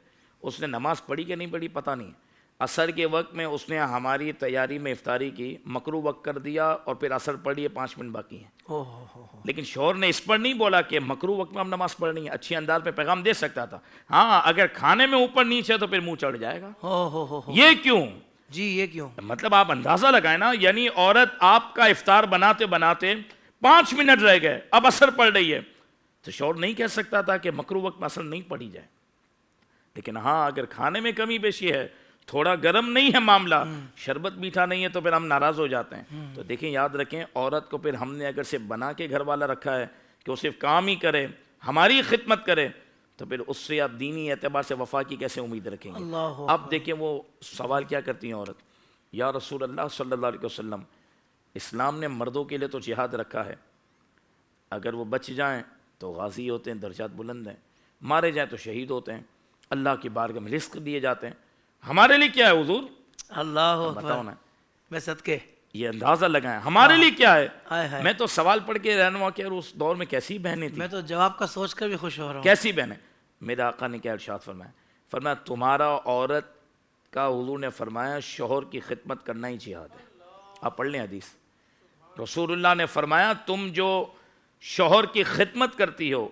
اس نے نماز پڑھی کہ نہیں پڑھی پتہ نہیں, عصر کے وقت میں اس نے ہماری تیاری میں افطاری کی, مکروہ وقت کر دیا, اور پھر عصر پڑھی ہے 5 منٹ باقی ہیں. لیکن شوہر نے اس پر نہیں بولا کہ مکروہ وقت میں ہم نماز پڑھنی ہے. اچھی انداز میں پیغام دے سکتا تھا, ہاں اگر کھانے میں اوپر نیچے تو پھر منہ چڑھ جائے گا. یہ کیوں جی, یہ کیوں؟ مطلب آپ اندازہ لگائیں نا, یعنی عورت آپ کا افطار بناتے بناتے 5 منٹ رہ گئے, اب عصر پڑھ رہی ہے, تو شوہر نہیں کہہ سکتا تھا کہ مکروہ وقت میں عصر نہیں پڑھی جائے. لیکن ہاں اگر کھانے میں کمی بیشی ہے, تھوڑا گرم نہیں ہے معاملہ, شربت میٹھا نہیں ہے, تو پھر ہم ناراض ہو جاتے ہیں. تو دیکھیں, یاد رکھیں, عورت کو پھر ہم نے اگر صرف بنا کے گھر والا رکھا ہے کہ وہ صرف کام ہی کرے, ہماری خدمت کرے, تو پھر اس سے آپ دینی اعتبار سے وفا کی کیسے امید رکھیں گے. اب دیکھیں وہ سوال کیا کرتی ہیں عورت, یا رسول اللہ صلی اللہ علیہ وسلم, اسلام نے مردوں کے لیے تو جہاد رکھا ہے, اگر وہ بچ جائیں تو غازی ہوتے ہیں, درجات بلند ہیں, مارے جائیں تو شہید ہوتے ہیں, اللہ کی بارگاہ میں رزق دیے جاتے ہیں. ہمارے لیے کیا ہے حضور؟ اللہ بتاؤ اکبر. نا, میں صدقے. یہ اندازہ لگائیں ہمارے لیے کیا ہے. ہائے ہائے. میں تو سوال پڑھ کے رہنما کہ اس دور میں کیسی بہنیں تھیں, میں تو جواب کا سوچ کر بھی خوش ہو رہا ہوں. کیسی بہنیں. میرے آقا نے کیا ارشاد فرمایا, فرمایا تمہارا عورت کا, حضور نے فرمایا شوہر کی خدمت کرنا ہی جہاد ہے. آپ پڑھ لیں حدیث. رسول اللہ نے فرمایا تم جو شوہر کی خدمت کرتی ہو,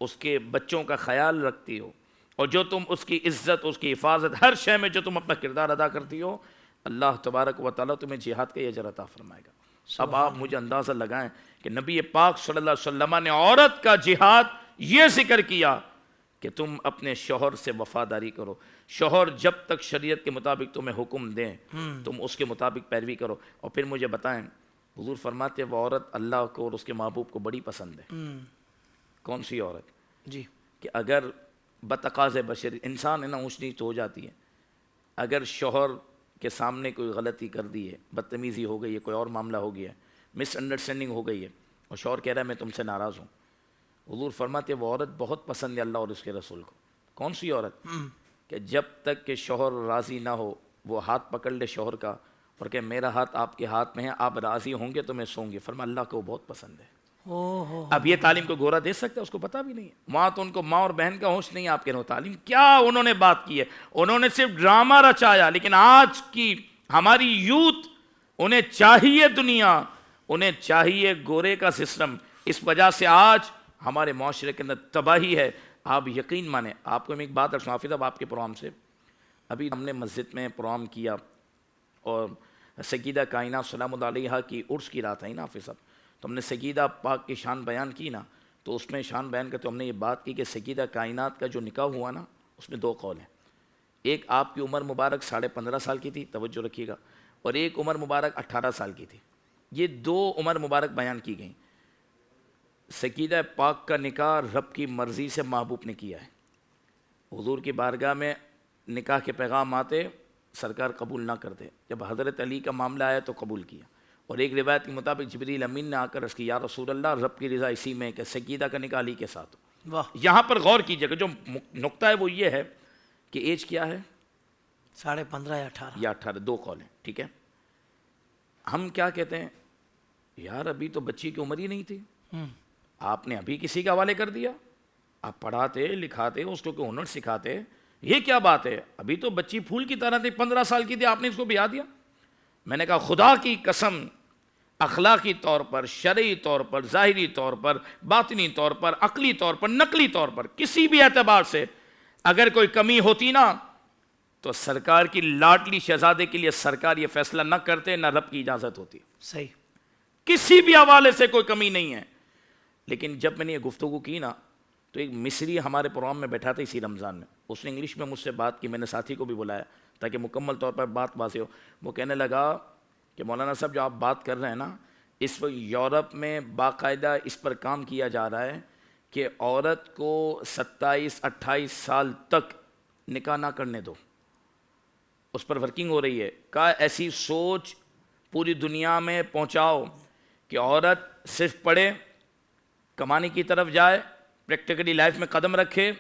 اس کے بچوں کا خیال رکھتی ہو, اور جو تم اس کی عزت, اس کی حفاظت, ہر شے میں جو تم اپنا کردار ادا کرتی ہو, اللہ تبارک و تعالیٰ تمہیں جہاد کا اجر عطا فرمائے گا. اب آپ مجھے اندازہ لگائیں کہ نبی پاک صلی اللہ علیہ وسلم نے عورت کا جہاد یہ ذکر کیا کہ تم اپنے شوہر سے وفاداری کرو. شوہر جب تک شریعت کے مطابق تمہیں حکم دیں تم اس کے مطابق پیروی کرو. اور پھر مجھے بتائیں, حضور فرماتے وہ عورت اللہ کو اور اس کے محبوب کو بڑی پسند ہے. کون سی عورت؟ جی. کہ اگر بتقاض بشر انسان ہے نا, اونچ نیچ ہو جاتی ہے. اگر شوہر کے سامنے کوئی غلطی کر دی ہے, بدتمیزی ہو گئی ہے, کوئی اور معاملہ ہو گیا ہے, مس انڈرسٹینڈنگ ہو گئی ہے, اور شوہر کہہ رہا ہے میں تم سے ناراض ہوں, حضور فرماتے وہ عورت بہت پسند ہے اللہ اور اس کے رسول کو. کون سی عورت؟ کہ جب تک کہ شوہر راضی نہ ہو وہ ہاتھ پکڑ لے شوہر کا اور کہ میرا ہاتھ آپ کے ہاتھ میں ہے, آپ راضی ہوں گے تو میں سوں گی. فرمایا اللہ کو وہ بہت پسند ہے. اب یہ تعلیم کو گورا دے سکتا ہے؟ اس کو پتا بھی نہیں ہے. وہاں تو ان کو ماں اور بہن کا ہوش نہیں. آپ کہہ رہے ہو تعلیم کیا انہوں نے بات کی ہے, انہوں نے صرف ڈرامہ رچایا. لیکن آج کی ہماری یوتھ, انہیں چاہیے دنیا, انہیں چاہیے گورے کا سسٹم. اس وجہ سے آج ہمارے معاشرے کے اندر تباہی ہے. آپ یقین مانیں, آپ کو میں ایک بات رکھوں حافظ, اب آپ کے پروگرام سے ابھی ہم نے مسجد میں پروگرام کیا اور سیدہ کائنات سلام اللہ علیہا کی عرس کی رات آئی نا حافظ صاحب, تو ہم نے سیدہ پاک کی شان بیان کی نا, تو اس میں شان بیان کرتے ہم نے یہ بات کی کہ سیدہ کائنات کا جو نکاح ہوا نا اس میں دو قول ہیں. ایک آپ کی عمر مبارک 15.5 سال کی تھی, توجہ رکھیے گا, اور ایک عمر مبارک 18 سال کی تھی. یہ دو عمر مبارک بیان کی گئیں. سیدہ پاک کا نکاح رب کی مرضی سے محبوب نے کیا ہے. حضور کی بارگاہ میں نکاح کے پیغام آتے, سرکار قبول نہ کرتے. جب حضرت علی کا معاملہ آیا تو قبول کیا. اور ایک روایت کے مطابق جبریل امین نے آ کر عرض کی یا رسول اللہ رب کی رضا اسی میں کہ سیدہ کا نکاح علی کے ساتھ ہو. واہ. یہاں پر غور کیجیے گا, جو نقطہ ہے وہ یہ ہے کہ ایج کیا ہے, 15.5 یا 18 یا 18, دو قول ہیں. ٹھیک ہے, ہم کیا کہتے ہیں یار ابھی تو بچی کی عمر ہی نہیں تھی, آپ نے ابھی کسی کے حوالے کر دیا. آپ پڑھاتے لکھاتے اس کو ہنر سکھاتے, یہ کیا بات ہے, ابھی تو بچی پھول کی طرح تھی, 15 سال کی تھی, آپ نے اس کو بیاہ دیا. میں نے کہا خدا کی قسم, اخلاقی طور پر, شرعی طور پر, ظاہری طور پر, باطنی طور پر, عقلی طور پر, نقلی طور پر, کسی بھی اعتبار سے اگر کوئی کمی ہوتی نا تو سرکار کی لاڈلی شہزادے کے لیے سرکار یہ فیصلہ نہ کرتے, نہ رب کی اجازت ہوتی. صحیح. کسی بھی حوالے سے کوئی کمی نہیں ہے. لیکن جب میں نے یہ گفتگو کی نا تو ایک مصری ہمارے پروگرام میں بیٹھا تھا اسی رمضان میں, اس نے انگلش میں مجھ سے بات کی, میں نے ساتھی کو بھی بلایا تاکہ مکمل طور پر بات واضح ہو. وہ کہنے لگا کہ مولانا صاحب جو آپ بات کر رہے ہیں نا, اس وقت یورپ میں باقاعدہ اس پر کام کیا جا رہا ہے کہ عورت کو 27-28 سال تک نکاح نہ کرنے دو, اس پر ورکنگ ہو رہی ہے. کہا ایسی سوچ پوری دنیا میں پہنچاؤ کہ عورت صرف پڑھے, کمانے کی طرف جائے, پریکٹیکلی لائف میں قدم رکھے,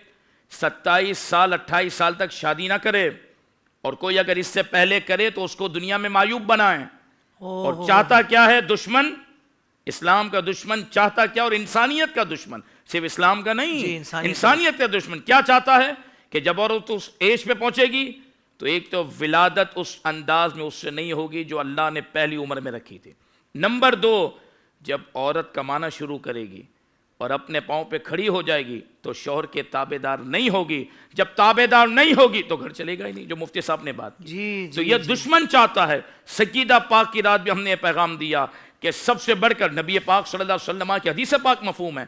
27 سال 28 سال تک شادی نہ کرے, اور کوئی اگر اس سے پہلے کرے تو اس کو دنیا میں معیوب بنائیں. اور چاہتا کیا ہے دشمن, اسلام کا دشمن چاہتا کیا, اور انسانیت کا دشمن, صرف اسلام کا نہیں, انسانیت کا دشمن کیا چاہتا ہے کہ جب عورت اس ایج پہ پہنچے گی تو ایک تو ولادت اس انداز میں اس سے نہیں ہوگی جو اللہ نے پہلی عمر میں رکھی تھی. نمبر 2, جب عورت کمانا شروع کرے گی اور اپنے پاؤں پہ کھڑی ہو جائے گی تو شوہر کے تابع دار نہیں ہوگی. جب تابع دار نہیں ہوگی تو گھر چلے گا ہی نہیں, جو مفتی صاحب نے بات کی. تو یہ دشمن چاہتا ہے. سیدہ پاک کی رات بھی ہم نے یہ پیغام دیا کہ سب سے بڑھ کر نبی پاک صلی اللہ علیہ وسلم کی حدیث پاک مفہوم ہے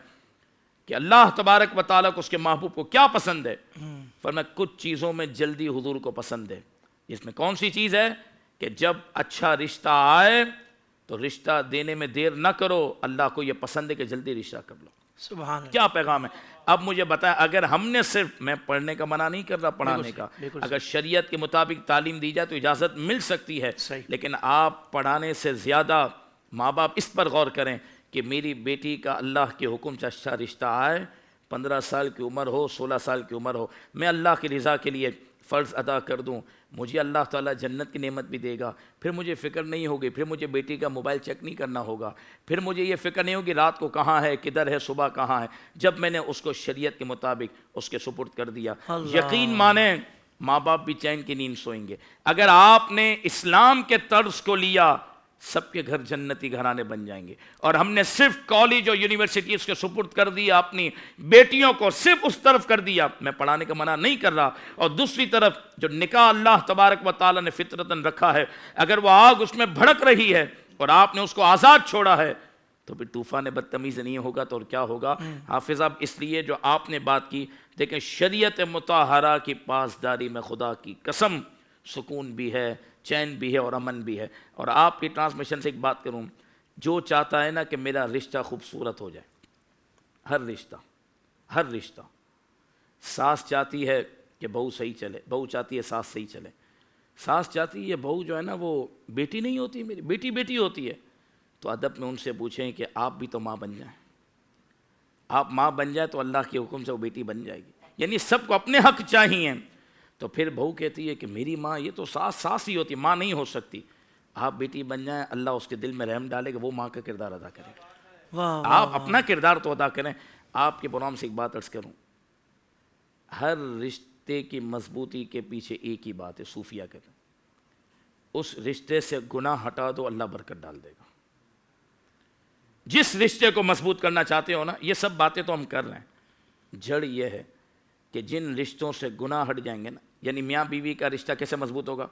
کہ اللہ تبارک و تعالیٰ کو اس کے محبوب کو کیا پسند ہے. فرمایا کچھ چیزوں میں جلدی حضور کو پسند ہے. اس میں کون سی چیز ہے کہ جب اچھا رشتہ آئے تو رشتہ دینے میں دیر نہ کرو, اللہ کو یہ پسند ہے کہ جلدی رشتہ کر لو. سبحان اللہ. کیا پیغام ہے. اب مجھے بتائیں, اگر ہم نے صرف, میں پڑھنے کا منع نہیں کر رہا, پڑھانے کا, اگر شریعت کے مطابق تعلیم دی جائے تو اجازت مل سکتی ہے, لیکن آپ پڑھانے سے زیادہ ماں باپ اس پر غور کریں کہ میری بیٹی کا اللہ کے حکم سے اچھا رشتہ آئے 15 سال کی عمر ہو، 16 سال کی عمر ہو، میں اللہ کی رضا کے لیے فرض ادا کر دوں، مجھے اللہ تعالیٰ جنت کی نعمت بھی دے گا، پھر مجھے فکر نہیں ہوگی، پھر مجھے بیٹی کا موبائل چیک نہیں کرنا ہوگا، پھر مجھے یہ فکر نہیں ہوگی رات کو کہاں ہے، کدھر ہے، صبح کہاں ہے، جب میں نے اس کو شریعت کے مطابق اس کے سپرد کر دیا۔ یقین مانیں ماں باپ بھی چین کی نیند سوئیں گے۔ اگر آپ نے اسلام کے طرز کو لیا، سب کے گھر جنتی گھرانے بن جائیں گے۔ اور ہم نے صرف کالج اور یونیورسٹیز کے سپرد کر دیا، اپنی بیٹیوں کو صرف اس طرف کر دیا، میں پڑھانے کا منع نہیں کر رہا، اور دوسری طرف جو نکاح اللہ تبارک و تعالیٰ نے فطرتاً رکھا ہے، اگر وہ آگ اس میں بھڑک رہی ہے اور آپ نے اس کو آزاد چھوڑا ہے تو پھر طوفان بدتمیز نہیں ہوگا تو اور کیا ہوگا؟ حافظ اب اس لیے جو آپ نے بات کی، دیکھیں شریعت مطہرہ کی پاسداری میں خدا کی قسم سکون بھی ہے، چین بھی ہے اور امن بھی ہے۔ اور آپ کی ٹرانسمیشن سے ایک بات کروں، جو چاہتا ہے نا کہ میرا رشتہ خوبصورت ہو جائے، ہر رشتہ، ساس چاہتی ہے کہ بہو صحیح چلے، بہو چاہتی ہے ساس صحیح چلے، ساس چاہتی ہے بہو جو ہے نا وہ بیٹی نہیں ہوتی، میری بیٹی بیٹی ہوتی ہے، تو ادب میں ان سے پوچھیں کہ آپ بھی تو ماں بن جائیں، آپ ماں بن جائے تو اللہ کے حکم سے وہ بیٹی بن جائے گی، یعنی سب کو اپنے حق چاہیے۔ تو پھر بہو کہتی ہے کہ میری ماں، یہ تو ساس ہی ہوتی، ماں نہیں ہو سکتی، آپ بیٹی بن جائیں، اللہ اس کے دل میں رحم ڈالے گا، وہ ماں کا کردار ادا کرے گا۔ آپ اپنا کردار تو ادا کریں۔ آپ کے پروگرام سے ایک بات عرض کروں، ہر رشتے کی مضبوطی کے پیچھے ایک ہی بات ہے، صوفیہ کہتے ہیں، اس رشتے سے گناہ ہٹا دو، اللہ برکت ڈال دے گا۔ جس رشتے کو مضبوط کرنا چاہتے ہو نا، یہ سب باتیں تو ہم کر رہے ہیں، جڑ یہ ہے کہ جن رشتوں سے گناہ ہٹ جائیں گے نا، یعنی میاں بیوی کا رشتہ کیسے مضبوط ہوگا؟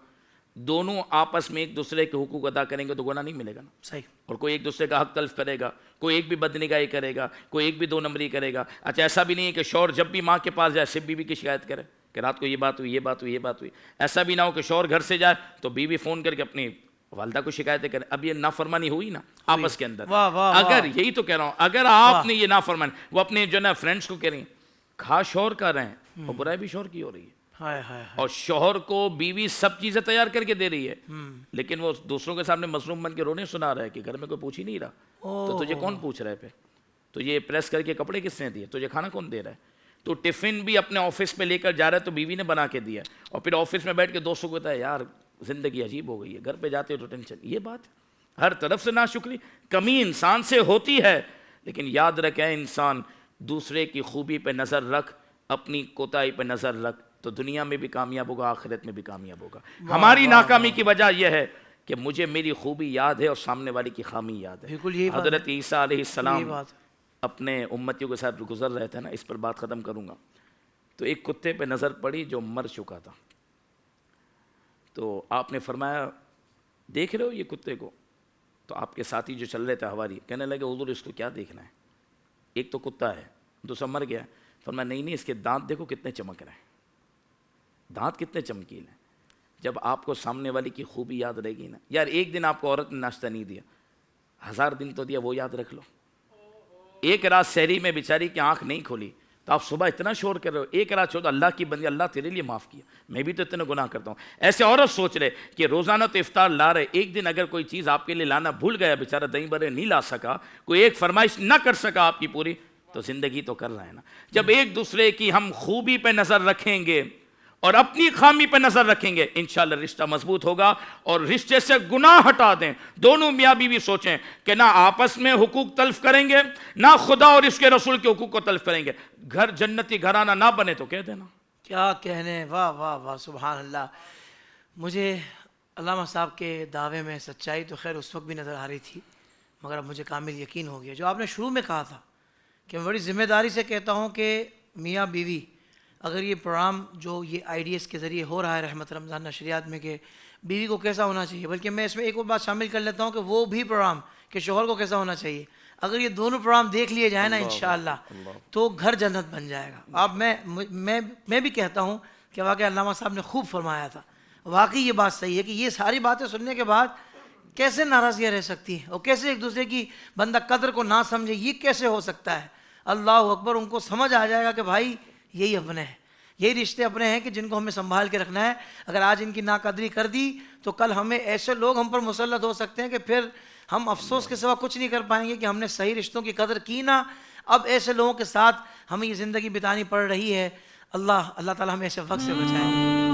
دونوں آپس میں ایک دوسرے کے حقوق ادا کریں گے تو گناہ نہیں ملے گا نا۔ صحیح۔ اور کوئی ایک دوسرے کا حق تلف کرے گا، کوئی ایک بھی بدنگاہی کرے گا، کوئی ایک بھی دو نمبری کرے گا۔ اچھا ایسا بھی نہیں ہے کہ شوہر جب بھی ماں کے پاس جائے صرف بیوی کی شکایت کرے کہ رات کو یہ بات ہوئی، یہ بات ہوئی، یہ بات ہوئی۔ ایسا بھی نہ ہو کہ شوہر گھر سے جائے تو بیوی فون کر کے اپنی والدہ کو شکایتیں کرے۔ اب یہ نافرمانی ہوئی نا آپس کے اندر۔ اگر یہی تو کہہ رہا ہوں، اگر آپ نے یہ نافرمانی وہ اپنے جو نا فرینڈس کو کہہ رہی ہیں، خاص شوہر کر رہے ہیں اور برائی بھی شوہر کی ہو رہی ہے، اور شوہر کو بیوی سب چیزیں تیار کر کے دے رہی ہے، لیکن وہ دوسروں کے سامنے مظلوم بن کے رونے سنا رہا ہے کہ گھر میں کوئی پوچھ ہی نہیں رہا، تو تجھے کون پوچھ رہا ہے؟ پہ تو یہ پریس کر کے کپڑے کس نے دیے؟ تجھے کھانا کون دے رہا ہے؟ تو ٹفن بھی اپنے آفس میں لے کر جا رہا ہے تو بیوی نے بنا کے دیا، اور پھر آفس میں بیٹھ کے دوستوں کو کہتا ہے یار زندگی عجیب ہو گئی ہے، گھر پہ جاتے ہو تو ٹینشن۔ یہ بات ہر طرف سے ناشکری، کمی انسان سے ہوتی ہے، لیکن یاد رکھ اے انسان، دوسرے کی خوبی پہ نظر رکھ، اپنی کوتاہی پہ نظر رکھ، تو دنیا میں بھی کامیاب ہوگا، آخرت میں بھی کامیاب ہوگا۔ ہماری ناکامی کی وجہ یہ ہے کہ مجھے میری خوبی یاد ہے اور سامنے والی کی خامی یاد ہے۔ حضرت عیسیٰ علیہ السلام اپنے امتیوں کے ساتھ گزر رہے تھے نا، اس پر بات ختم کروں گا، تو ایک کتے پہ نظر پڑی جو مر چکا تھا، تو آپ نے فرمایا دیکھ رہے ہو یہ کتے کو؟ تو آپ کے ساتھی جو چل رہے تھے حواری کہنے لگے حضور اس کو کیا دیکھنا ہے، ایک تو کتا ہے دوسرا مر گیا۔ فرمایا نہیں اس کے دانت دیکھو کتنے چمک رہے ہیں، دانت کتنے چمکیل ہیں۔ جب آپ کو سامنے والی کی خوبی یاد رہے گی نا، یار ایک دن آپ کو عورت نے ناشتہ نہیں دیا، 1000 دن تو دیا، وہ یاد رکھ لو۔ ایک رات سحری میں بیچاری کی آنکھ نہیں کھولی تو آپ صبح اتنا شور کر رہے ہو، ایک رات چھوڑ، اللہ کی بندی، اللہ تیرے لیے معاف کیا، میں بھی تو اتنے گناہ کرتا ہوں۔ ایسے عورت سوچ رہے کہ روزانہ تو افطار لا رہے، ایک دن اگر کوئی چیز آپ کے لیے لانا بھول گیا، بیچارہ دہی بڑے نہیں لا سکا، کوئی ایک فرمائش نہ کر سکا آپ کی پوری، تو زندگی تو کر رہا ہے نا۔ جب ایک دوسرے کی ہم خوبی پہ نظر رکھیں گے اور اپنی خامی پہ نظر رکھیں گے، انشاءاللہ رشتہ مضبوط ہوگا، اور رشتے سے گناہ ہٹا دیں۔ دونوں میاں بیوی سوچیں کہ نہ آپس میں حقوق تلف کریں گے، نہ خدا اور اس کے رسول کے حقوق کو تلف کریں گے، گھر جنتی گھرانہ نہ بنے تو کہہ دینا۔ کیا کہنے، واہ واہ واہ، سبحان اللہ۔ مجھے علامہ صاحب کے دعوے میں سچائی تو خیر اس وقت بھی نظر آ رہی تھی، مگر اب مجھے کامل یقین ہو گیا جو آپ نے شروع میں کہا تھا کہ میں بڑی ذمہ داری سے کہتا ہوں کہ میاں بیوی اگر یہ پروگرام جو یہ آئیڈیاز کے ذریعے ہو رہا ہے رحمت رمضان نشریات میں کہ بیوی کو کیسا ہونا چاہیے، بلکہ میں اس میں ایک اور بات شامل کر لیتا ہوں کہ وہ بھی پروگرام کہ شوہر کو کیسا ہونا چاہیے، اگر یہ دونوں پروگرام دیکھ لیے جائیں نا انشاءاللہ تو گھر جنت بن جائے گا۔ اب میں بھی کہتا ہوں کہ واقعی علامہ صاحب نے خوب فرمایا تھا، واقعی یہ بات صحیح ہے کہ یہ ساری باتیں سننے کے بعد کیسے ناراضیاں رہ سکتی ہیں اور کیسے ایک دوسرے کی بندہ قدر کو نہ سمجھے، یہ کیسے ہو سکتا ہے؟ اللہ اکبر، ان کو سمجھ آ جائے گا کہ بھائی یہی اپنے ہیں، یہی رشتے اپنے ہیں کہ جن کو ہمیں سنبھال کے رکھنا ہے۔ اگر آج ان کی ناقدری کر دی تو کل ہمیں ایسے لوگ ہم پر مسلط ہو سکتے ہیں کہ پھر ہم افسوس کے سوا کچھ نہیں کر پائیں گے کہ ہم نے صحیح رشتوں کی قدر کی نہ، اب ایسے لوگوں کے ساتھ ہمیں یہ زندگی بتانی پڑ رہی ہے. اللہ تعالیٰ ہمیں ایسے وقت سے بچائے.